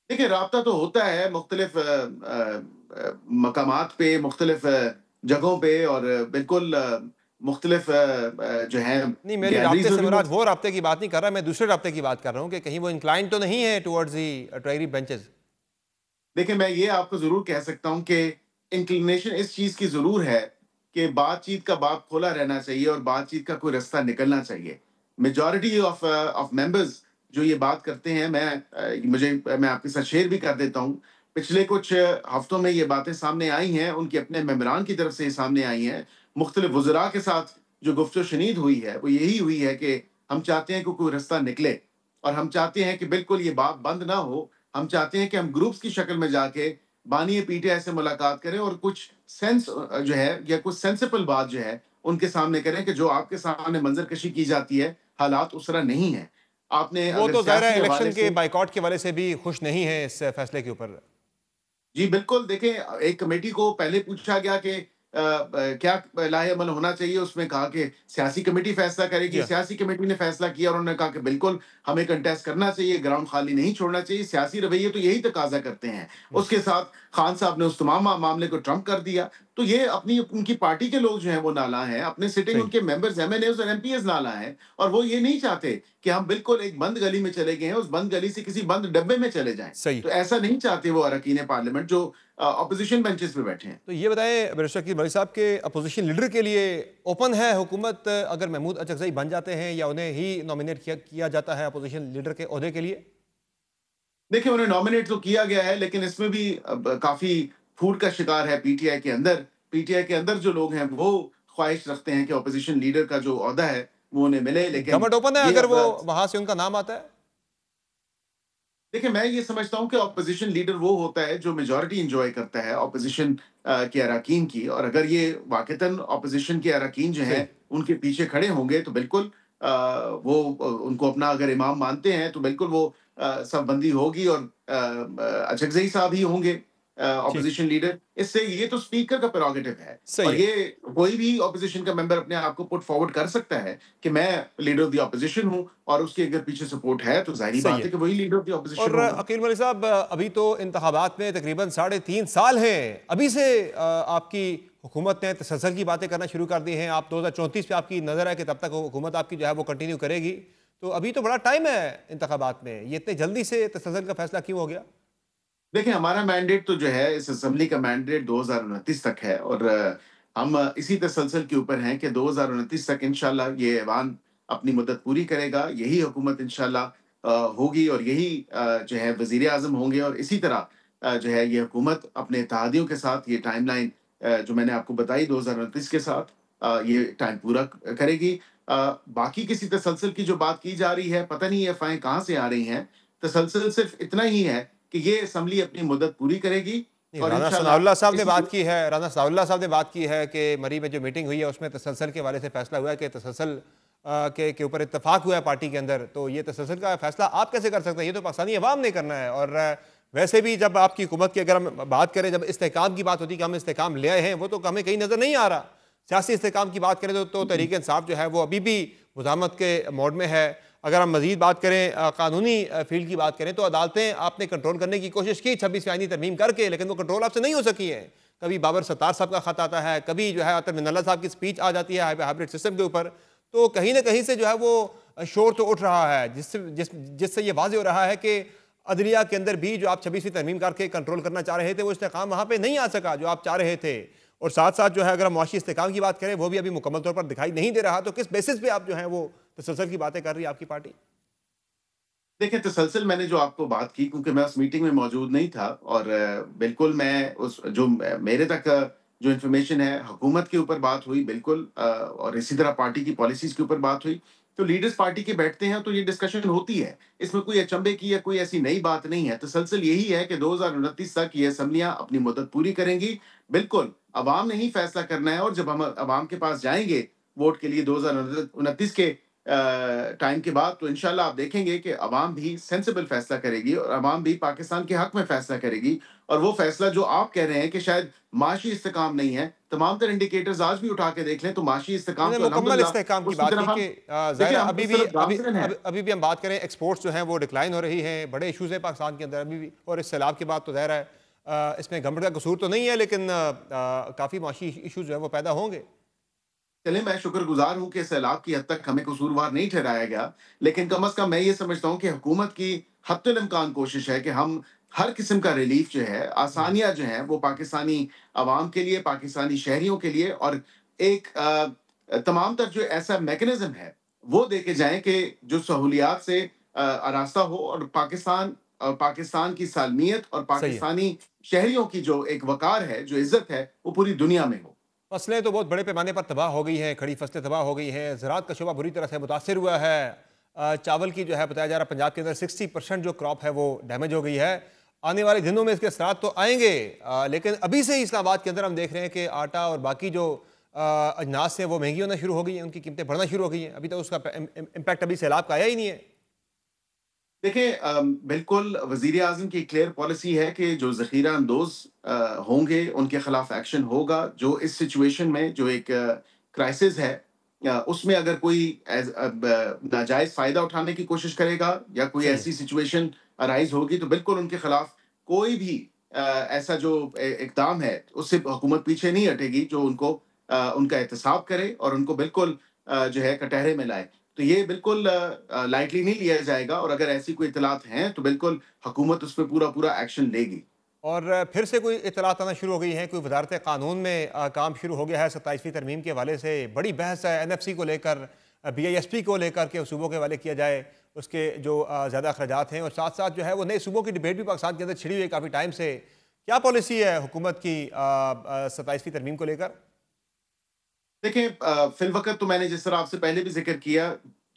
देखिए, राब्ता तो होता है मुख्तलिफ मकामात पे, मुख्तलिफ जगहों पे और बिल्कुल मुख्तलिफ जो है नहीं, मेरी गैलरीज राब्ते में से भी मुराद वो राब्ते की बात नहीं कर रहा, मैं दूसरे राब्ते की बात कर रहा हूँ कि कहीं वो इंक्लाइन तो नहीं है टुवर्ड्स दी ट्रायरी बेंचेस। देखिए, मैं ये आपको ज़रूर कह सकता हूँ कि इंक्लिनेशन इस चीज़ की ज़रूर है कि बातचीत का बाब खुला रहना चाहिए और बातचीत का कोई रास्ता निकलना चाहिए। मेजॉरिटी ऑफ मेंबर्स जो ये बात करते हैं, मैं आपके साथ शेयर भी कर देता हूँ। पिछले कुछ हफ्तों में ये बातें सामने आई हैं, उनके अपने मेंबरान की तरफ से ये सामने आई हैं। मुख्तलिफ वज़रा के साथ जो गुफ्त-ओ-शनीद हुई है, वो यही हुई है कि हम चाहते हैं कि कोई रास्ता निकले और हम चाहते हैं कि बिल्कुल ये बात बंद ना हो। हम चाहते हैं कि हम ग्रुप्स की शक्ल में जाके बानी पीटीआई से मुलाकात करें और कुछ सेंस जो है या कुछ सेंसिबल बात जो है उनके सामने करें कि जो आपके सामने मंजरकशी की जाती है, हालात उस तरह नहीं है। आपने वो अगर तो ज़ाहिर है सियासी इलेक्शन हवाले के से बाइकॉट के हवाले से भी खुश नहीं है इस फैसले के ऊपर। जी, बिल्कुल। देखें, एक कमेटी को पहले पूछा गया कि क्या लाहे-अमल होना चाहिए, उसमें कहा कि सियासी कमेटी फैसला जी करेगी। हाँ। सियासी कमेटी ने फैसला किया और उन्होंने कहा कि बिल्कुल हमें कंटेस्ट करना चाहिए, ग्राउंड खाली नहीं छोड़ना चाहिए। सियासी रवैये तो यही तकाज़ा करते हैं। उसके साथ खान साहब ने उस तमाम मामले को ट्रम्प कर दिया। तो ये अपनी उनकी पार्टी के लोग जो हैं वो नाला हैं, अपने सिटिंग सही। उनके मेंबर्स एमएनएज़ और एमपीएस नाला हैं और वो ये नहीं चाहते कि हम बिल्कुल एक बंद गली में चले गए हैं, उस बंद गली से किसी बंद डब्बे में चले जाएँ। सही। तो ऐसा नहीं चाहते वो अरकान पार्लियामेंट जो ऑपोज़िशन बेंचेस पे बैठे हैं। तो ये बताएं बैरिस्टर शकील मलिक साहब के अपोजिशन लीडर के लिए ओपन है हुकूमत अगर महमूद अचकज़ई बन जाते हैं या उन्हें ही नॉमिनेट किया जाता है अपोजिशन लीडर के ओहदे के लिए? देखिए, उन्हें नॉमिनेट तो किया गया है, लेकिन इसमें भी अब काफ़ी फूट का शिकार है पीटीआई के अंदर। पीटीआई के अंदर जो लोग हैं, वो ख्वाहिश रखते हैं कि ऑपोज़िशन लीडर का जो ओहदा है, वो उन्हें मिले, लेकिन गवर्नमेंट ओपन है ये अगर अब वो वहां से उनका नाम आता है? देखिए, मैं ये समझता हूँ कि ऑपोज़िशन लीडर वो होता है जो मेजॉरिटी एन्जॉय करता है ऑपोज़िशन के अरकान की और अगर ये वाक़तन ऑपोज़िशन के अरकान जो हैं, सही। उनके पीछे खड़े होंगे, तो बिल्कुल वो उनको अपना अगर इमाम मानते हैं, तो बिल्कुल वो सब बंदी होगी और अचकज़ई साहब ही होंगे ठीक। Opposition leader. इससे ये तो स्पीकर का प्रेरोगेटिव है सही और है। ये कोई भी ऑपोज़िशन का मेंबर अपने आप को पुट फॉरवर्ड कर सकता है कि मैं लीडर ऑफ द ऑपोज़िशन हूँ और उसके अगर पीछे सपोर्ट है, तो ज़ाहिर-सी सही बात है। है कि वही लीडर ऑफ द ऑपोज़िशन और होगा। अकील मलिक साहब अभी तो इंतखाबात में तकरीबन 3.5 साल हैं, अभी से आपकी हुकूमत ने तसलसल की बातें करना शुरू कर दी हैं। आप 2034 पे आपकी नज़र है कि तब तक हुकूमत आपकी जो है वो कंटिन्यू करेगी, तो अभी तो बड़ा टाइम है इंतखाबात में, ये इतने जल्दी से तसलसल का फैसला क्यों हो गया? देखिए, हमारा मैंडेट तो जो है इस असेंबली का मैंडेट 2029 तक है और हम इसी तसलसल के ऊपर हैं कि 2029 तक इंशाल्लाह ये ऐवान अपनी मुद्दत पूरी करेगा। यही हुकूमत इंशाल्लाह होगी और यही जो है वज़ीर-ए-आज़म होंगे और इसी तरह जो है ये हुकूमत अपने इत्तेहादियों के साथ ये टाइमलाइन जो मैंने आपको बताई 2029 के साथ ये टाइम पूरा करेगी। बाकी किसी तसलसल की जो बात की जा रही है, पता नहीं ये अफ़वाहें कहाँ से आ रही हैं। तसलसल सिर्फ़ इतना ही है कि ये असेंबली अपनी मुद्दत पूरी करेगी नहीं, और राना इंशाल्लाह सनाउल्लाह साहब ने इसी बात की है, राना सनाउल्लाह साहब ने बात की है कि मरी में जो मीटिंग हुई है उसमें तसलसल के हवाले से फैसला हुआ है कि तसलसल के ऊपर इत्तेफाक हुआ है पार्टी के अंदर, तो ये तसलसल का फैसला आप कैसे कर सकते हैं? ये तो पाकिस्तानी अवाम ने करना है। और वैसे भी जब आपकी हुकूमत की अगर हम बात करें, जब इस्तेहकाम की बात होती है कि हम इस्तेहकाम ले आए हैं, वो तो हमें कहीं नज़र नहीं आ रहा। सियासी इस्तेहकाम की बात करें तो तहरीक इंसाफ जो है वो अभी भी मुज़ाहमत के मोड में है। अगर हम मज़ीद बात करें, कानूनी फील्ड की बात करें, तो अदालतें आपने कंट्रोल करने की कोशिश की 26वीं आईनी तरमीम करके, लेकिन वो कंट्रोल आपसे नहीं हो सकी है। कभी बाबर सत्तार साहब का खत आता है, कभी जो है अतर मिनल्ला साहब की स्पीच आ जाती है हाइब्रिड सिस्टम के ऊपर। तो कहीं ना कहीं से जो है वो शोर तो उठ रहा है, जिससे ये वाज़ेह हो रहा है कि अदलिया के अंदर भी जो आप 26वीं तरमीम करके कंट्रोल करना चाह रहे थे, वो इस्तेकाम वहाँ पे नहीं आ सका जो आप चाह रहे थे। और साथ साथ जो है अगर हम मुआशी इस्तेकाम की बात करें, वो भी अभी मुकम्मल तौर पर दिखाई नहीं दे रहा। तो किस बेसिस पे आप जो है वो तसलसल की बातें कर रही है आपकी पार्टी? देखिए, तसलसल मैंने जो आपको बात की, क्योंकि मैं उस मीटिंग में मौजूद नहीं था और बिल्कुल मैं उस जो मेरे तक जो इन्फॉर्मेशन है, हुकूमत के ऊपर बात हुई बिल्कुल, और इसी तरह पार्टी की पॉलिसीज़ के ऊपर बात हुई। तो लीडर्स पार्टी के बैठते हैं तो ये डिस्कशन होती है। इसमें कोई अचंभे की या कोई ऐसी नई बात नहीं है। तसलसल यही है कि 2029 तक ये असेंबलियाँ अपनी मुद्दत पूरी करेंगी। बिल्कुल, अवाम ने ही फैसला करना है और जब हम अवाम के पास जाएँगे वोट के लिए 2029 के टाइम के बाद, तो इंशाल्लाह आप देखेंगे कि अवाम भी सेंसिबल फैसला करेगी और अवाम भी पाकिस्तान के हक में फैसला करेगी। और वो फैसला जो आप कह रहे हैं कि शायद माशी इस्तेकाम नहीं है, तमाम तर इंडिकेटर्स आज भी उठा के देख लें तो माशी इस्तेकाम मैंने तो मुकम्मल अल्हम्दुलिल्लाह इस्तेहकाम की उसकी बात तरफ की हम कि देखिए, ज़ाहिर है हम अभी तो भी सिर्फ अभी गामजन हैं। अभी भी हम बात करें, एक्सपोर्ट्स जो हैं वो डिक्लाइन हो रही हैं, बड़े इशूज़ हैं पाकिस्तान के अंदर अभी भी। और इस सैलाब के बाद तो ज़ाहिर है इसमें गवर्नमेंट का कसूर तो नहीं है, लेकिन काफ़ी माशी इशूज़ जो है वो पैदा होंगे। चलिए, मैं शुक्रगुज़ार हूँ कि सैलाब की हद तक हमें कसूरवार नहीं ठहराया गया। लेकिन कम से कम मैं ये समझता हूँ कि हुकूमत की हत्तुल इम्कान कोशिश है कि हम हर किस्म का रिलीफ़ जो है, आसानियाँ जो हैं, वो पाकिस्तानी अवाम के लिए, पाकिस्तानी शहरियों के लिए और एक तमाम तर जो ऐसा मैकेनिज़्म है, वो दे के जाएँ कि जो सहूलियात से आरास्ता हो और पाकिस्तान की सालमियत और सही है। पाकिस्तानी शहरियों की जो एक वक़ार है, जो इज़्ज़त है, वो पूरी दुनिया में हो। फसलें तो बहुत बड़े पैमाने पर तबाह हो गई हैं, खड़ी फसलें तबाह हो गई हैं, ज़राअत का शोबा बुरी तरह से मुतासिर हुआ है। चावल की जो है बताया जा रहा है पंजाब के अंदर 60% जो क्रॉप है वो डैमेज हो गई है। आने वाले दिनों में इसके असरात तो आएंगे, लेकिन अभी से ही इस्लामाबाद के अंदर हम देख रहे हैं कि आटा और बाकी जो अजनास हैं वो महंगी होना शुरू हो गई हैं, उनकी कीमतें बढ़ना शुरू हो गई हैं। अभी तो उसका इम्पैक्ट अभी सैलाब का आया ही नहीं है। देखिए, बिल्कुल वज़ीर-ए-आज़म की क्लियर पॉलिसी है कि जो ज़ख़ीरा अंदोज़ होंगे, उनके खिलाफ एक्शन होगा। जो इस सिचुएशन में जो एक क्राइसिस है, उसमें अगर कोई नाजायज़ फ़ायदा उठाने की कोशिश करेगा या कोई सही है। ऐसी सिचुएशन अराइज़ होगी, तो बिल्कुल उनके खिलाफ कोई भी ऐसा जो इक़दाम है, उससे हुकूमत पीछे नहीं हटेगी, जो उनका एहतसाब करे और उनको बिल्कुल जो है कटहरे में लाए। तो ये बिल्कुल लाइटली नहीं लिया जाएगा और अगर ऐसी कोई इत्तलात हैं, तो बिल्कुल हुकूमत उस पे पूरा-पूरा एक्शन लेगी। और फिर से कोई इत्तलात आना शुरू हो गई हैं, कोई वजारत कानून में काम शुरू हो गया है 27वीं तरमीम के हवाले से। बड़ी बहस है एनएफसी को लेकर, बीआईएसपी को लेकर के सूबों के हवाले किया जाए, उसके जो ज़्यादा अखराजात हैं। और साथ साथ जो है वो नए सूबों की डिबेट भी पाकिस्तान के अंदर छिड़ी हुई है काफ़ी टाइम से। क्या पॉलिसी है हुकूमत की 27वीं तरमीम को लेकर? देखिए, फ़िलवक़्त तो मैंने जिस तरह आपसे पहले भी ज़िक्र किया,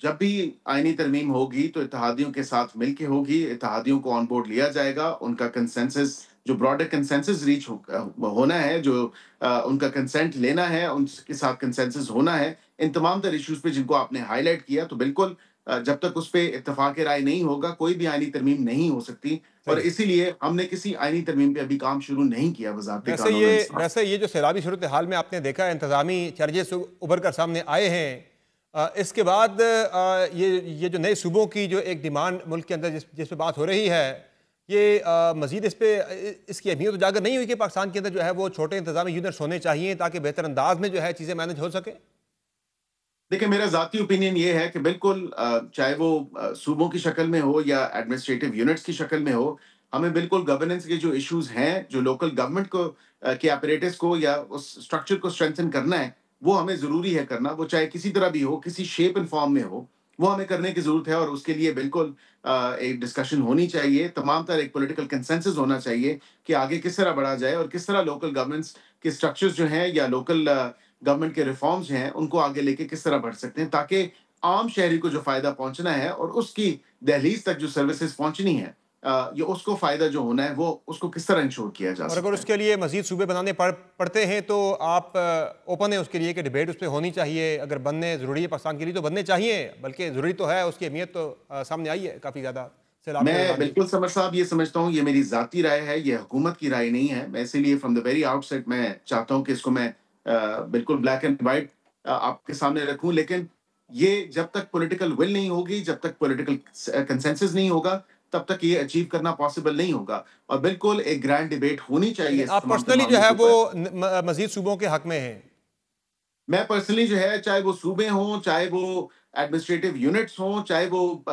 जब भी आईनी तरमीम होगी तो इत्तेहादियों के साथ मिल के होगी, इत्तेहादियों को ऑन बोर्ड लिया जाएगा, उनका कंसेंसस जो ब्रॉडर कंसेंसस होना है, जो उनका कंसेंट लेना है, उनके साथ कंसेंसस होना है, इन तमाम तर इश्यूज़ पे जिनको आपने हाइलाइट किया, तो बिल्कुल जब तक उस पे इत्तेफ़ाक राय नहीं होगा, कोई भी आईनी तरमीम नहीं हो सकती और सही है। इसीलिए हमने किसी आईनी तरमीम पे अभी काम शुरू नहीं किया वज़ारत वैसे कानून ये और इंसाफ़। वैसे ये जो सैलाबी सूरत हाल में आपने देखा है, इंतज़ामी चैलेंजेस उभर कर सामने आए हैं। इसके बाद ये जो नए सूबों की जो एक डिमांड मुल्क के अंदर जिस पे बात हो रही है, ये मज़ीद इस पे इसकी अहमियत उजागर नहीं हुई कि पाकिस्तान के अंदर जो है वो छोटे इंतज़ामी यूनिट्स होने चाहिए ताकि बेहतर अंदाज में जो है चीज़ें मैनेज हो सके? देखिए, मेरा ज़ाती ओपिनियन ये है कि बिल्कुल चाहे वो सूबों की शक्ल में हो या एडमिनिस्ट्रेटिव यूनिट्स की शक्ल में हो, हमें बिल्कुल गवर्नेंस के जो इश्यूज़ हैं, जो लोकल गवर्नमेंट को के apparatus को या उस स्ट्रक्चर को स्ट्रेंथन करना है, वो हमें ज़रूरी है करना। वो चाहे किसी तरह भी हो, किसी शेप एंड फॉर्म में हो, वो हमें करने की ज़रूरत है और उसके लिए बिल्कुल एक डिस्कशन होनी चाहिए। तमाम तर एक पॉलिटिकल कंसेंसस होना चाहिए कि आगे किस तरह बढ़ा जाए और किस तरह लोकल गवर्नेंस के स्ट्रक्चर्स जो हैं या लोकल गवर्नमेंट के रिफॉर्म्स हैं, उनको आगे लेके किस तरह बढ़ सकते हैं, ताकि आम शहरी को जो फ़ायदा पहुँचना है और उसकी दहलीज़ तक जो सर्विसेज़ पहुँचनी है, ये उसको फायदा जो होना है वो उसको किस तरह इंश्योर किया जा और सकता अगर है। उसके लिए मजीद सूबे बनाने पड़ते हैं तो आप ओपन है उसके लिए कि डिबेट उस पर होनी चाहिए? अगर बनने ज़रूरी है पाकिस्तान के लिए तो बनने चाहिए, बल्कि ज़रूरी तो है, उसकी अहमियत तो सामने आई है काफ़ी ज़्यादा सैलाब के मैं दौरान भी। बिल्कुल समर साहब ये समझता हूँ, ये मेरी ज़ाती राय है, ये हुकूमत की राय नहीं है। मैं इसीलिए फ्रॉम द वेरी आउटसेट मैं चाहता हूँ कि इसको मैं बिल्कुल ब्लैक एंड व्हाइट आपके सामने रखूँ। लेकिन ये जब तक पॉलिटिकल विल नहीं होगी, जब तक पॉलिटिकल कंसेंसस नहीं होगा, तब तक ये अचीव करना पॉसिबल नहीं होगा। और बिल्कुल एक ग्रैंड डिबेट होनी चाहिए लेकिन इस आप तमाम तर पर्सनली जो मामलों है के वो ऊपर। मजीद सूबों के हक में हैं। मैं पर्सनली जो है, चाहे वो सूबे हों, चाहे वो एडमिनिस्ट्रेटिव यूनिट्स हों, चाहे वो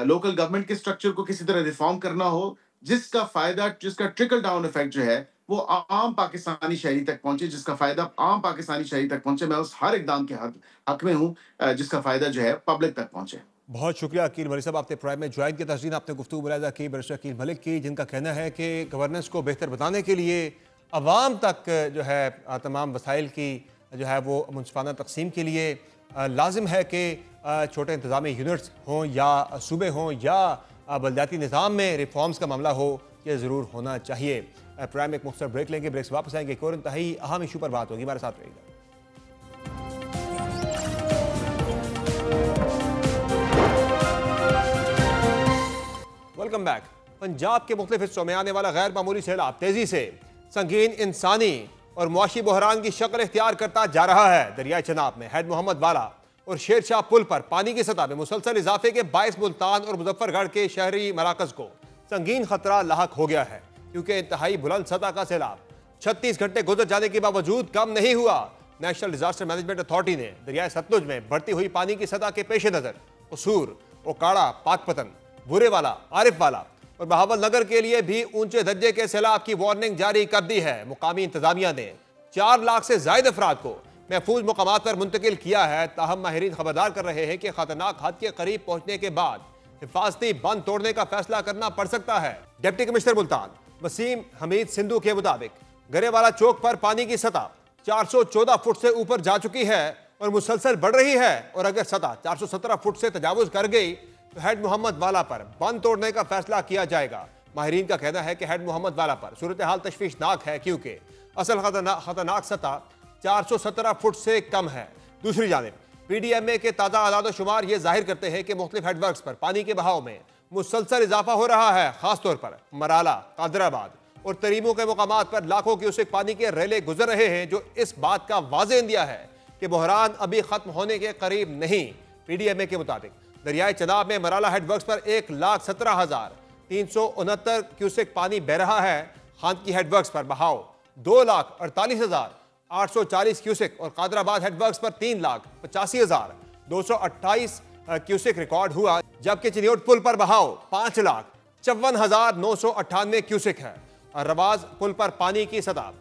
लोकल गवर्नमेंट के स्ट्रक्चर को किसी तरह रिफॉर्म करना हो, जिसका फायदा, जिसका ट्रिकल डाउन इफेक्ट जो है वो आम पाकिस्तानी शहरी तक पहुंचे, जिसका फायदा आम पाकिस्तानी शहरी तक पहुंचे, मैं उस हर इकदाम के हक हक में हूं जिसका फायदा जो है पब्लिक तक पहुंचे। बहुत शुक्रिया अकील मलिक साहब, आपने प्राइम में ज्वाइन किया। तस्दीन आपने गुफ्तगू मुलाहिजा की बैरिस्टर अकील मलिक की, जिनका कहना है कि गवर्नेंस को बेहतर बनाने के लिए अवाम तक जो है तमाम वसाइल की जो है वो मुनसिफाना तकसीम के लिए लाजिम है कि छोटे इंतजामी यूनिट्स हों या सूबे हों या बलदियाती निज़ाम में रिफॉर्म्स का मामला हो, यह ज़रूर होना चाहिए। प्राइम एक मुख्तर ब्रेक लेंगे, ब्रेक से वापस आएंगे, एक और इंतहाई अहम इशू पर बात होगी, हमारे साथ रहिएगा। Welcome back. पंजाब के मुख्तलिफ हिस्सों में आने वाला गैर मामूली सैलाब तेजी से संगीन इंसानी और मुआशी बहरान की शक्ल इख्तियार करता जा रहा है। दरियाई चनाब में हैड मोहम्मद वाला और शेरशाह पुल पर पानी की सतह में मुसलसल इजाफे के बायस मुल्तान और मुजफ्फरगढ़ के शहरी मराकज को संगीन खतरा लाहक हो गया है, क्योंकि इंतहाई बुलंद सतह का सैलाब 36 घंटे गुजर जाने के बावजूद कम नहीं हुआ। नेशनल डिजास्टर मैनेजमेंट अथॉरिटी ने दरियाई सतलुज में बढ़ती हुई पानी की सतह के पेश नजर कसूर, ओकाड़ा, पाकपतन, बुरे वाला, आरिफ वाला और बहावल नगर के लिए भी ऊंचे दर्जे के सैलाब की वार्निंग जारी कर दी है। मुकामी इंतजामिया ने 4 लाख से ज्यादा अफराद को महफूज मुकामात पर मुंतकिल किया है। ताहम माहिरीन खबरदार कर रहे हैं कि खतरनाक हद के करीब पहुंचने के बाद हिफाजती बंद तोड़ने का फैसला करना पड़ सकता है। डिप्टी कमिश्नर मुल्तान वसीम हमीद सिंधु के मुताबिक गरेवाला चौक पर पानी की सतह 414 फुट से ऊपर जा चुकी है और मुसलसल बढ़ रही है, और अगर सतह 417 फुट से तजावुज कर गई तो हेड मोहम्मद वाला पर बंद तोड़ने का फैसला किया जाएगा। माहिरीन का कहना है कि हेड मोहम्मद वाला पर सूरत हाल तशवीशनाक है, क्योंकि असल खतरनाक सतह 417 फुट से कम है। दूसरी जानिब PDMA के ताज़ा आदाद शुमार ये जाहिर करते हैं कि मुख्तलिफ हेडवर्क्स पर पानी के बहाव में मुसलसल इजाफा हो रहा है। खासतौर पर मराला, कादराबाद और तरीमों के मुकामात पर लाखों क्यूसेक पानी के रेले गुजर रहे हैं, जो इस बात का वाज़ेह इंदिया है कि बहरान अभी खत्म होने के करीब नहीं। PDMA के मुताबिक दरियाई चनाब में मराला हेडवर्क्स पर 1,17,369 क्यूसेक पानी बह रहा है। खानकी हेडवर्क्स पर बहाव 2,48,840 क्यूसेक और कादराबाद हेडवर्क्स पर 3,85,228 क्यूसेक रिकॉर्ड हुआ, जबकि चिनियोट पुल पर बहाव 5,54,998 क्यूसेक है। और रवाज पुल पर पानी की सतह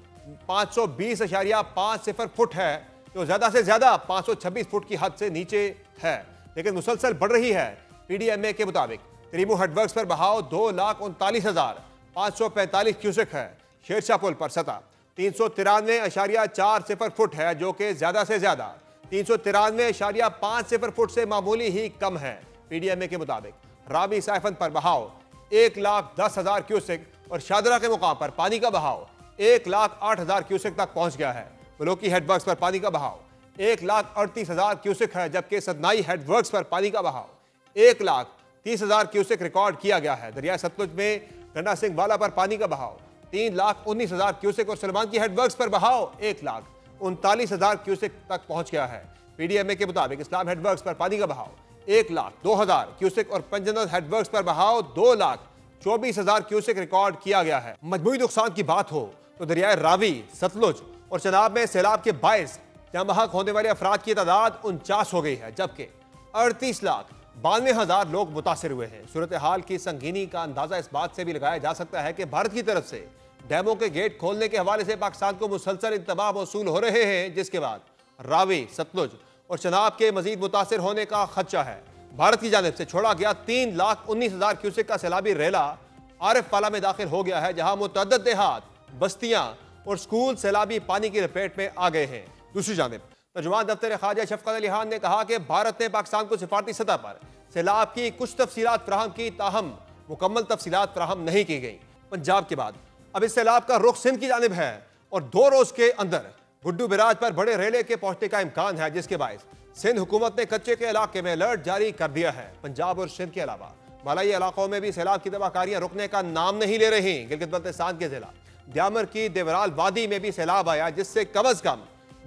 520.50 फुट है, जो ज्यादा से ज्यादा 526 फुट की हद से नीचे है, लेकिन मुसलसल बढ़ रही है। PDMA के मुताबिक तरीमू हेडवर्क्स पर बहाव 2,39,545 क्यूसेक है। शेरशाह पुल पर सतह 393.40 फुट है, जो कि ज्यादा से ज्यादा 393.50 फुट से मामूली ही कम है। PDMA के मुताबिक रावी साइफन पर बहाव 1,10,000 क्यूसेक और शादरा के मुकाम पर पानी का बहाव 1,08,000 क्यूसेक तक पहुंच गया है। बलोकी हेडवर्क्स पर पानी का बहाव 1,38,000 क्यूसेक है, जबकि सदनाई हेडवर्क्स पर पानी का बहाव 1,30,000 क्यूसेक रिकॉर्ड किया गया है। दरिया सतलुज में गंडा सिंह वाला पर पानी का बहाव 3,19,000 क्यूसेक और सलमान की हेडवर्क्स पर बहाव 1,39,000 क्यूसेक तक पहुंच गया है। PDMA के मुताबिक इस्लाम हेडवर्क्स पर पानी का बहाव 1,02,000 क्यूसेक और पंजनद हेडवर्क्स पर बहाव 2,24,000 क्यूसेक रिकॉर्ड किया गया है। मजमूई नुकसान की बात हो तो दरियाए रावी, सतलुज और चनाब में सैलाब के बायस जहां बहक होने वाले अफराद की तादाद 49 हो गई है, जबकि 38,92,000 लोग मुतासर हुए हैं। सूरत हाल की संगीनी का अंदाजा इस बात से भी लगाया जा सकता है कि भारत की तरफ से डैमों के गेट खोलने के हवाले से पाकिस्तान को मुसलसल इंतबाह मौसूल हो रहे हैं, जिसके बाद रावी, सतलुज और चनाब के मजीद मुतासर होने का खदशा है। भारत की जानिब से छोड़ा गया 3,19,000 क्यूसेक का सैलाबी रेला आरिफ वाला में दाखिल हो गया है, जहां मुतअद्दिद देहात, बस्तियां और स्कूल सैलाबी पानी की लपेट में आ गए हैं। दूसरी जानिब तर्जुमान दफ्तर ख़ारिजा शफ़क़त अली खान ने कहा कि भारत ने पाकिस्तान को सिफारती सतह पर सैलाब की कुछ तफसीलात फराहम की, ताहम मुकम्मल तफसीलात फराहम नहीं की गई। पंजाब के बाद अब इस सैलाब का रुख सिंध की जानिब है और 2 रोज के अंदर गुड्डू बिराज पर बड़े रेले के पहुंचने का इम्कान है, जिसके बायस सिंध हुकूमत ने कच्चे के इलाके में अलर्ट जारी कर दिया है। पंजाब और सिंध के अलावा मलाई इलाकों में भी सैलाब की तबाहकारियां रुकने का नाम नहीं ले रही। गिलगित बल्तिस्तान के जिला द्यामर की देवराल वादी में भी सैलाब आया, जिससे कम अज कम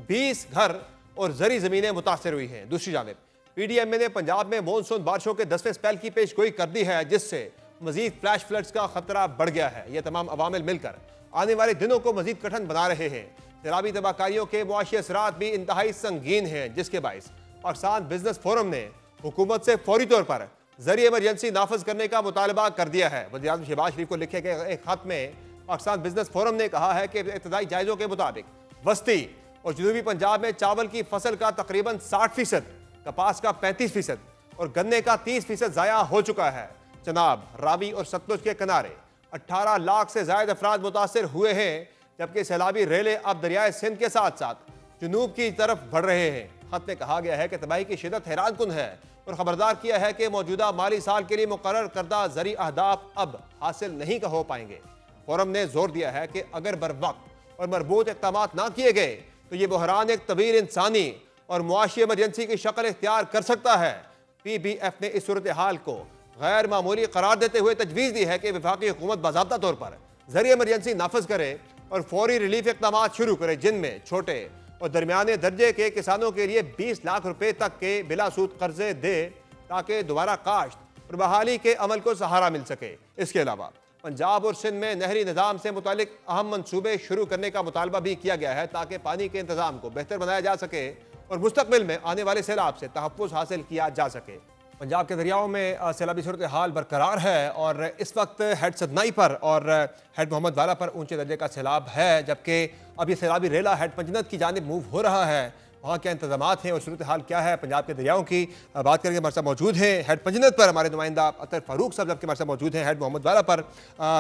20 घर और जरी जमीनें मुतासर हुई हैं। दूसरी जानिब PDMA ने पंजाब में मानसून बारिशों के 10वें स्पेल की पेशगोई कर दी है, जिससे मजीद फ्लैश फ्लड्स का खतरा बढ़ गया है। ये तमाम अवामिल मिलकर आने वाले दिनों को मजीद कठिन बना रहे हैं। सैलाबी तबाहकारियों के मुआशी असरात भी इंतहाई संगीन हैं, जिसके बायस पाकिस्तान बिजनेस फोरम ने हुकूमत से फौरी तौर पर जरिए इमरजेंसी नाफज करने का मुतालबा कर दिया है। वज़ीर आज़म शहबाज शरीफ को लिखे गए एक खत में पाकिस्तान बिजनेस फोरम ने कहा है कि इब्तदाई जायजों के मुताबिक वस्ती और जनूबी पंजाब में चावल की फसल का तकरीबन 60%, कपास का 35% और गन्ने का 30% ज़ाया हो चुका है। चनाब, रावी और सतलुज के किनारे 18 लाख से ज्यादा अफराद मुतासर हुए हैं, जबकि सैलाबी रेले अब दरियाए सिंध के साथ साथ जनूब की तरफ बढ़ रहे हैं। खत में कहा गया है कि तबाही की शिदत हैरान कुन है और खबरदार किया है कि मौजूदा माली साल के लिए मुकर्रर करदा जरी अहदाफ अब हासिल नहीं हो पाएंगे। फोरम ने जोर दिया है कि अगर बर वक्त और मरबूत इक़दाम ना किए गए तो ये बहरान एक तवील इंसानी और मुआशी इमरजेंसी की शक्ल इख्तियार कर सकता है। PBF ने इस सूरत हाल को गैर मामूली करार देते हुए तजवीज़ दी है कि वफाकी हुकूमत बाज़ाब्ता तौर पर जरिए इमरजेंसी नाफज करे और फौरी रिलीफ इक़दाम शुरू करे, जिनमें छोटे और दरमियाने दर्जे के किसानों के लिए 20 लाख रुपए तक के बिलासूद कर्जे दे, ताकि दोबारा काश्त और बहाली के अमल को सहारा मिल सके। इसके अलावा पंजाब और सिंध में नहरी निज़ाम से मुतालिक अहम मनसूबे शुरू करने का मुतालबा भी किया गया है, ताकि पानी के इंतजाम को बेहतर बनाया जा सके और मुस्तकबिल में आने वाले सैलाब से तहफ़्फ़ुज़ हासिल किया जा सके। पंजाब के दरियाओं में सैलाबी सूरत हाल बरकरार है और इस वक्त हेड सदनाई पर और हेड मोहम्मद वाला पर ऊंचे दर्जे का सैलाब है, जबकि अब ये सैलाबी रेला हेड पंजनत की जानिब मूव हो रहा है। वहाँ क्या इंतजामात हैं और सूरत हाल क्या है पंजाब के दरियाओं की बात करेंगे। हमारे साथ मौजूद हैं हेड पंजनत पर हमारे नुमाइंदा अतर फारूक साहब, जबकि हमारे साथ मौजूद हैं हेड मोहम्मद वाला पर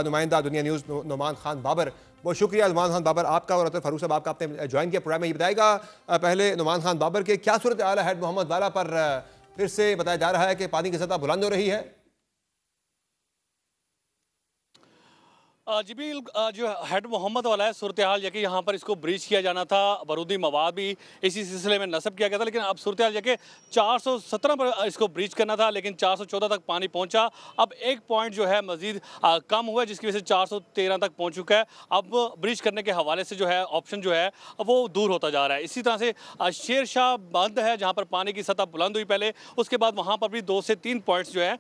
नुमाइंदा दुनिया न्यूज़ नुमान खान बाबर। बहुत शुक्रिया नुमान खान बाबर आपका और अतर फारूक साहब आपका आपने ज्वाइन किया प्रोग्राम में। ये बताएगा पहले नुमान खान बाबर के क्या सूरत हाल है हेड मोहम्मद वाला पर? फिर से बताया जा रहा है कि पानी की सतह बुलंद हो रही है। जी बिल जो हेड मोहम्मद वाला है सूरत हाल कि यहाँ पर इसको ब्रीच किया जाना था, बारूदी मवाद भी इसी सिलसिले में नस्ब किया गया था, लेकिन अब सूरत हाल कि 417 पर इसको ब्रीच करना था, लेकिन 414 तक पानी पहुँचा। अब एक पॉइंट जो है मजीद कम हुआ, जिसकी वजह से 413 तक पहुँच चुका है। अब ब्रीच करने के हवाले से जो है ऑप्शन जो है वो दूर होता जा रहा है। इसी तरह से शेर शाह बंद है, जहाँ पर पानी की सतह बुलंद हुई पहले, उसके बाद वहाँ पर भी 2 से 3 पॉइंट्स जो है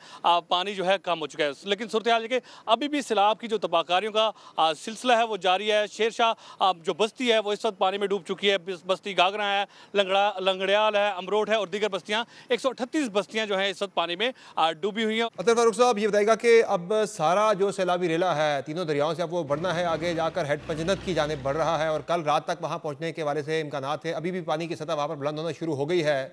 पानी जो है कम हो चुका है। लेकिन सूरत हाल कि अभी भी सैलाब की जो तबाहकारियों का सिलसिला है वो जारी है। शेर शाह जो बस्ती है वो इस वक्त पानी में डूब चुकी है। बस्ती गागरा है, लंगड़ियाल है, अमरोट है और दीगर बस्तियां 138 बस्तियां जो है इस वक्त पानी में डूबी हुई हैं। अतर फारूक साहब ये बताएगा कि अब सारा जो सैलाबी रेला है तीनों दरियाओं से अब वो बढ़ना है, आगे जाकर हेड पंजनत की जानिब बढ़ रहा है और कल रात तक वहाँ पहुँचने के हवाले से इम्कानात है। अभी भी पानी की सतह वहाँ पर बुलंद होना शुरू हो गई है।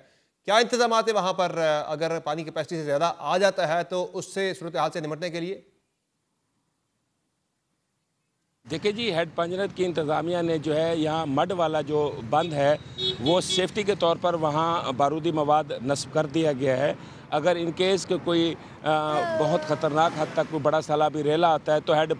क्या इंतजाम है वहाँ पर? अगर पानी कैपेसिटी से ज़्यादा आ जाता है तो उससे सूरत हाल से निपटने के लिए? देखिए जी, हेड पंजनत की इंतज़ामिया ने जो है यहाँ मड वाला जो बंद है वो सेफ्टी के तौर पर वहाँ बारूदी मवाद नस्ब कर दिया गया है। अगर इन केस के कोई बहुत ख़तरनाक हद तक कोई बड़ा सैलाबी रेला आता है तो हेड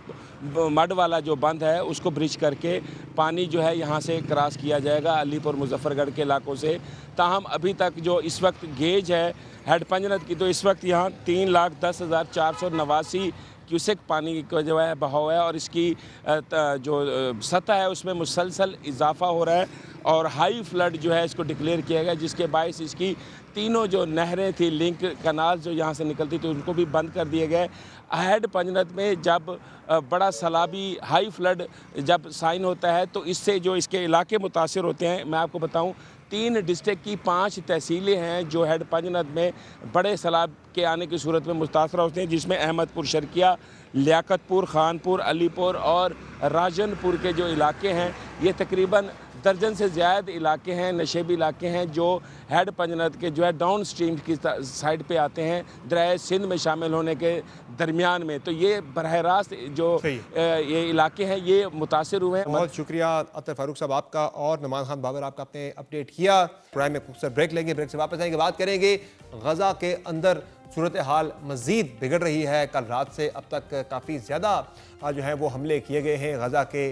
मड वाला जो बंद है उसको ब्रिज करके पानी जो है यहाँ से क्रॉस किया जाएगा अलीपुर मुजफ्फरगढ़ के इलाकों से। ताहम अभी तक जो इस वक्त गेज है हेड पंजनत की, तो इस वक्त यहाँ 3,10,489 क्यूसेक पानी का जो है बहाव है और इसकी जो सतह है उसमें मुसलसल इजाफा हो रहा है और हाई फ्लड जो है इसको डिक्लेयर किया गया, जिसके बायस इसकी तीनों जो नहरें थी, लिंक कनाल जो यहाँ से निकलती थी, उनको भी बंद कर दिए गए। हेड पंजनत में जब बड़ा सैलाबी हाई फ्लड जब साइन होता है तो इससे जो इसके इलाके मुतासर होते हैं, मैं आपको बताऊँ 3 डिस्ट्रिक्ट की 5 तहसीलें हैं जो हेड पंजनत में बड़े सैलाब के आने की सूरत में मुतासर होते हैं, जिसमें अहमदपुर शर्किया, लियाकतपुर, खानपुर, अलीपुर और राजनपुर के जो इलाके हैं, ये तकरीबन दर्जन से ज़्यादा इलाके हैं, नशेबी इलाके हैं जो हेड पंजनत के जो है डाउन स्ट्रीम की साइड पे आते हैं, दरिया सिंध में शामिल होने के दरमियान में। तो ये बरह रास्त जो ये इलाके हैं ये मुतासर हुए हैं। बहुत शुक्रिया अतर फारूक साहब आपका और नुमान खान बाबर आपका आपने अपडेट किया। प्रोग्राम में खूबसूरत ब्रेक लेंगे, ब्रेक से वापस आएंगे, बात करेंगे गजा के अंदर सूरत हाल मज़ीद बिगड़ रही है। कल रात से अब तक काफ़ी ज़्यादा जो है वो हमले किए गए हैं गज़ा के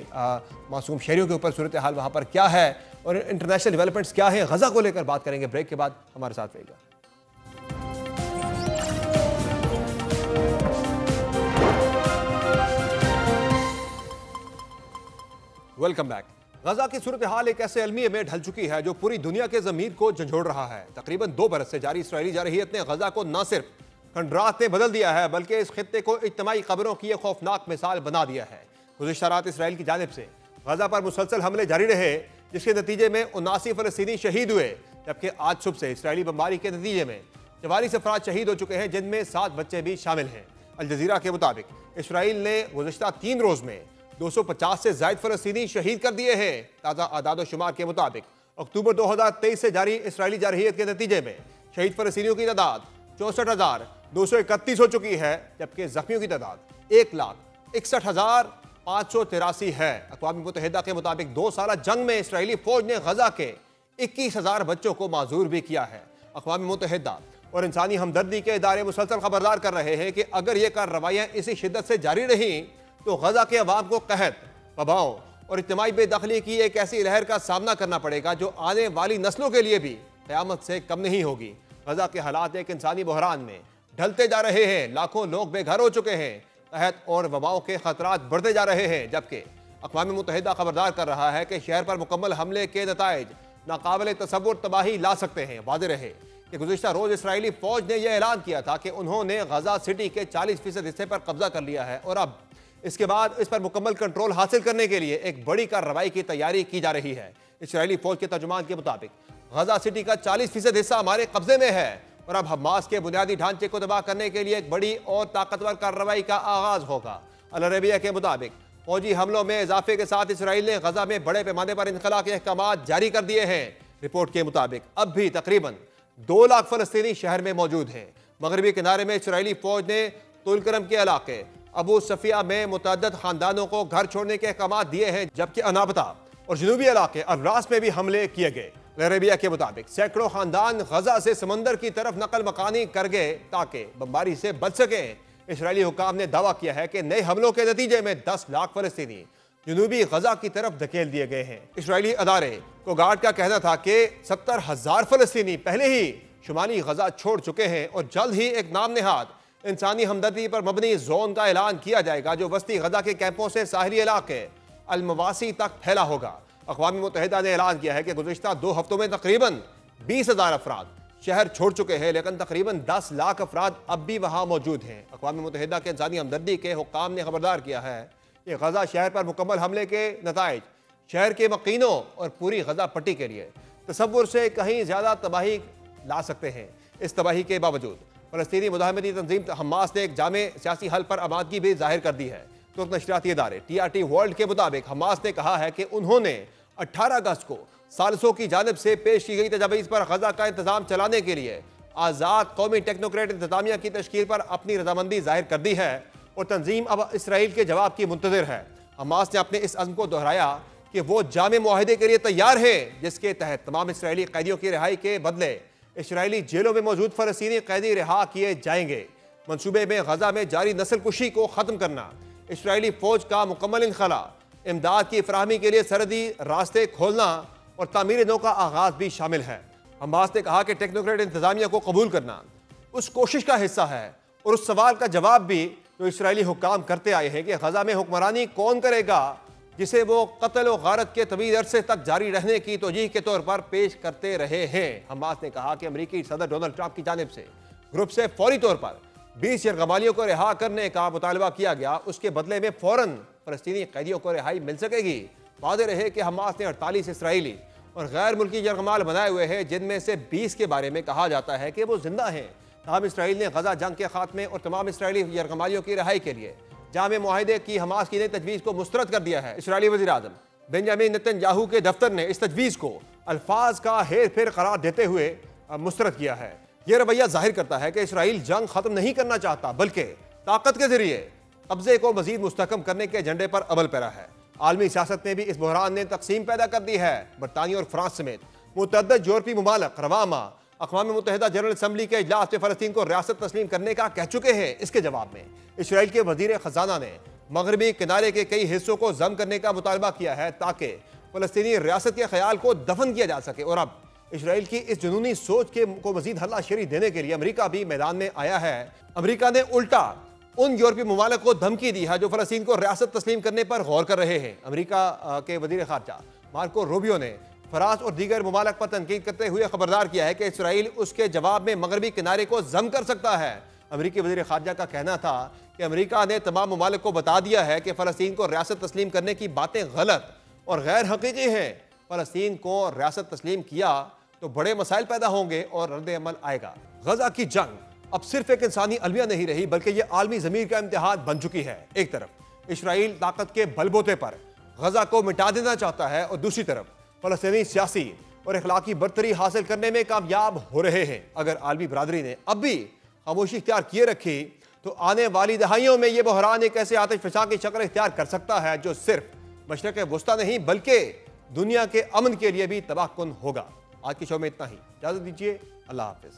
मासूम शहरियों के ऊपर। सूरत हाल वहाँ पर क्या है और इंटरनेशनल डेवलपमेंट्स क्या है, गज़ा को लेकर बात करेंगे ब्रेक के बाद। हमारे साथ रहिएगा। Welcome back. गजा की सूरत हाल एक ऐसे अलमिये में ढल चुकी है जो पूरी दुनिया के ज़मीर को झंझोड़ रहा है। तकरीबन 2 बरस से जारी इसराइली जारहियत ने गजा को न सिर्फ खंडरात में बदल दिया है बल्कि इस खित्ते को इज्तिमाई कब्रों की एक खौफनाक मिसाल बना दिया है। गुज़िश्ता रात इसराइल की जानिब से गजा पर मुसलसल हमले जारी रहे, जिसके नतीजे में 79 फ़लस्तीनी शहीद हुए, जबकि आज सुबह से इसराइली बमबारी के नतीजे में 44 अफराद शहीद हो चुके हैं, जिनमें 7 बच्चे भी शामिल हैं। अल जज़ीरा के मुताबिक इसराइल ने गुज़िश्ता 3 रोज़ में 250 से ज़ायद फ़लस्तीनी शहीद कर दिए हैं। ताज़ा आदाद शुमार के मुताबिक अक्टूबर 2023 से जारी इसराइली जारहियत के नतीजे में शहीद फ़लस्तीनियों की तादाद 64,231 हो चुकी है, जबकि ज़ख्मियों की तादाद 1,61,583 है। अक़वाम मुत्तहिदा के मुताबिक 2 साला जंग में इसराइली फ़ौज ने गजा के 21,000 बच्चों को माजूर भी किया है। अक़वाम मुत्तहिदा और इंसानी हमदर्दी के इदारे मुसलसल खबरदार कर रहे हैं कि अगर ये कार्रवाइयाँ इसी शिद्दत से जारी रहीं तो गजा के अवाम को कहत, वबाओं और इज्तिमाई बेदखली की एक ऐसी लहर का सामना करना पड़ेगा जो आने वाली नस्लों के लिए भी क़यामत से कम नहीं होगी। गजा के हालात एक इंसानी बहरान में ढलते जा रहे हैं। लाखों लोग बेघर हो चुके हैं, कहत और वबाओं के खतरात बढ़ते जा रहे हैं, जबकि अक़वाम मुत्तहिदा खबरदार कर रहा है कि शहर पर मुकम्मल हमले के नताइज नाकाबिल तसव्वुर तबाही ला सकते हैं। वाज़ेह रहे कि गुज़िश्ता रोज़ इसराइली फ़ौज ने यह ऐलान किया था कि उन्होंने गजा सिटी के 40% हिस्से पर कब्जा कर लिया है और अब इसके बाद इस पर मुकम्मल कंट्रोल हासिल करने के लिए एक बड़ी कार्रवाई की तैयारी की जा रही है। इसराइली फ़ौज के तर्जुमान के मुताबिक गजा सिटी का 40% हिस्सा हमारे कब्जे में है और अब हमास के बुनियादी ढांचे को तबाह करने के लिए एक बड़ी और ताकतवर कार्रवाई का आगाज होगा। अल अरबिया के मुताबिक फौजी हमलों में इजाफे के साथ इसराइल ने गजा में बड़े पैमाने पर इंखला के अहकाम जारी कर दिए हैं। रिपोर्ट के मुताबिक अब भी तकरीबन 2 लाख फ़लस्तीनी शहर में मौजूद हैं। मगरबी किनारे में इसराइली फ़ौज ने तुलकरम के इलाके अबू सफिया में मुतअद्दिद खानदानों को घर छोड़ने के अहकाम दिए हैं, जबकि अनाबता और जनूबी इलाके अरास में भी हमले किए गए। अरेबिया के मुताबिक सैकड़ों खानदान गजा से समंदर की तरफ नकल मकानी कर गए ताकि बमबारी से बच सकें। इसराइली हुकाम ने दावा किया है कि नए हमलों के नतीजे में 10 लाख फ़लस्तीनी जनूबी गजा की तरफ धकेल दिए गए हैं। इसराइली अदारे को गार्ड का कहना था कि 70,000 फ़लस्तीनी पहले ही शुमाली गजा छोड़ चुके हैं और जल्द ही एक नाम नेहाद इंसानी हमदर्दी पर मबनी जोन का ऐलान किया जाएगा जो वस्ती गजा के कैंपों से साहली इलाके अल-मवासी तक फैला होगा। अक़वाम मुत्तहिदा ने ऐलान किया है कि गुज़िश्ता 2 हफ्तों में तकरीबन 20,000 अफराद शहर छोड़ चुके हैं, लेकिन तकरीबन 10 लाख अफराद अब भी वहाँ मौजूद हैं। अक़वाम मुत्तहिदा के इंसानी हमदर्दी के हुक्काम ने खबरदार किया है कि गजा शहर पर मुकम्मल हमले के नताइज शहर के मकीनों और पूरी गजा पट्टी के लिए तसव्वुर से कहीं ज़्यादा तबाही ला सकते हैं। इस तबाही के बावजूद फ़लस्तीनी मुजाहिमती तंजीम हमास ने एक जामे सियासी हल पर आमादगी भी जाहिर कर दी है। तुर्क नशरियाती इदारे TRT वर्ल्ड के मुताबिक हमास ने कहा है कि उन्होंने 18 अगस्त को सालिसों की जानिब से पेश की गई तजावीज़ पर गजा का इंतजाम चलाने के लिए आज़ाद कौमी टेक्नोक्रेट इंतजामिया की तश्कील पर अपनी रजामंदी जाहिर कर दी है और तंजीम अब इसराइल के जवाब की मुंतज़िर है। हमास ने अपने इस अज़्म को दोहराया कि वो जामे मुआहिदे के लिए तैयार है जिसके तहत तमाम इसराइली कैदियों की रिहाई के बदले इसराइली जेलों में मौजूद फ़लस्तीनी कैदी रिहा किए जाएंगे। मनसूबे में गजा में जारी नस्ल कुशी को ख़त्म करना, इसराइली फ़ौज का मुकम्मल इनखला, इमदाद की फराहमी के लिए सरहदी रास्ते खोलना और तामीर नौ का आगाज़ भी शामिल है। हमास ने कहा कि टेक्नोक्रेट इंतजामिया को कबूल करना उस कोशिश का हिस्सा है और उस सवाल का जवाब भी जो इसराइली हुक्काम करते आए हैं कि गजा में हुक्मरानी कौन करेगा, जिसे वो कत्ल और गारत के तवील अरसे तक जारी रहने की तोजीह के तौर पर पेश करते रहे हैं। हमास ने कहा कि अमरीकी सदर डोनाल्ड ट्रंप की जानिब से ग्रुप से फौरी तौर पर 20 यरगमालियों को रिहा करने का मुतालबा किया गया, उसके बदले में फ़ौरन फ़लस्तीनी कैदियों को रिहाई मिल सकेगी। वाज़ेह रहे कि हमास ने 48 इसराइली और गैर मुल्की यरगमाल बनाए हुए हैं, जिनमें से 20 के बारे में कहा जाता है कि वो जिंदा हैं। तमाम इसराइल ने गजा जंग के खात्मे और तमाम इसराइली यरगमालियों की रिहाई के लिए जामे मुआहिदे की हमास की नई तजवीज़ को मुस्तरद कर दिया है। इसराइली वज़ीर आज़म बेंजामिन नेतन्याहू के दफ्तर ने इस तजवीज़ को अल्फाज का हेर फेर करार देते हुए मुस्तरद किया है। यह रवैया जाहिर करता है कि इसराइल जंग ख़त्म नहीं करना चाहता, बल्कि ताकत के जरिए कब्जे को मजीद मुस्तहकम करने के एजेंडे पर अमल पैरा है। आलमी सियासत में भी इस बहरान ने तकसीम पैदा कर दी है। बरतानिया और फ्रांस समेत मुतअद्दिद यूरोपीय ममालिक रवामा अक़वाम मुत्तहिदा जनरल असम्बली के इजलास में फ़लस्तीन को रियासत तस्लीम करने का कह चुके हैं। इसके जवाब में इसराइल के वज़ीर ख़जाना ने मगरबी किनारे के कई हिस्सों को ज़म करने का मुतालबा किया है ताकि फ़लस्तीनी रियासत के ख्याल को दफन किया जा सके। और अब इसराइल की इस जुनूनी सोच को मज़ीद हल्लाशेरी देने के लिए अमेरिका भी मैदान में आया है। अमेरिका ने उल्टा उन यूरोपीय ममालिक को धमकी दी है जो फ़लस्तीन को रियासत तस्लीम करने पर गौर कर रहे हैं। अमेरिका के वज़ीर ख़ारजा मार्को रूबियो ने फ्रांस और दीगर ममालिक पर तनकीद करते हुए खबरदार किया है कि इसराइल उसके जवाब में मगरबी किनारे को जम कर सकता है। अमेरिकी वज़ीर ख़ारजा का कहना था कि अमेरिका ने तमाम ममालिक को बता दिया है कि फ़लस्तीन को रियासत तस्लीम करने की बातें गलत और गैर हकीकी हैं। फ़लस्तीन को रियासत तस्लीम किया तो बड़े मसाइल पैदा होंगे और रद्द अमल आएगा। गजा की जंग अब सिर्फ एक इंसानी अलमिया नहीं रही बल्कि यह आलमी ज़मीर का इम्तिहान बन चुकी है। एक तरफ इसराइल ताकत के बलबूते पर गजा को मिटा देना चाहता है और दूसरी तरफ फ़लस्तीनी सियासी और अखलाकी बरतरी हासिल करने में कामयाब हो रहे हैं। अगर आलमी बरादरी ने अब भी खामोशी इख्तियार किए रखी तो आने वाली दहाइयों में यह बहरान एक ऐसे आतिश फ़िज़ा की शक्ल इख्तियार कर सकता है जो सिर्फ मशरक़ वस्ता नहीं बल्कि दुनिया के अमन के लिए भी तबाहकुन होगा। आज की शो में इतना ही, इजाज़त दीजिए, अल्लाह हाफ़िज़।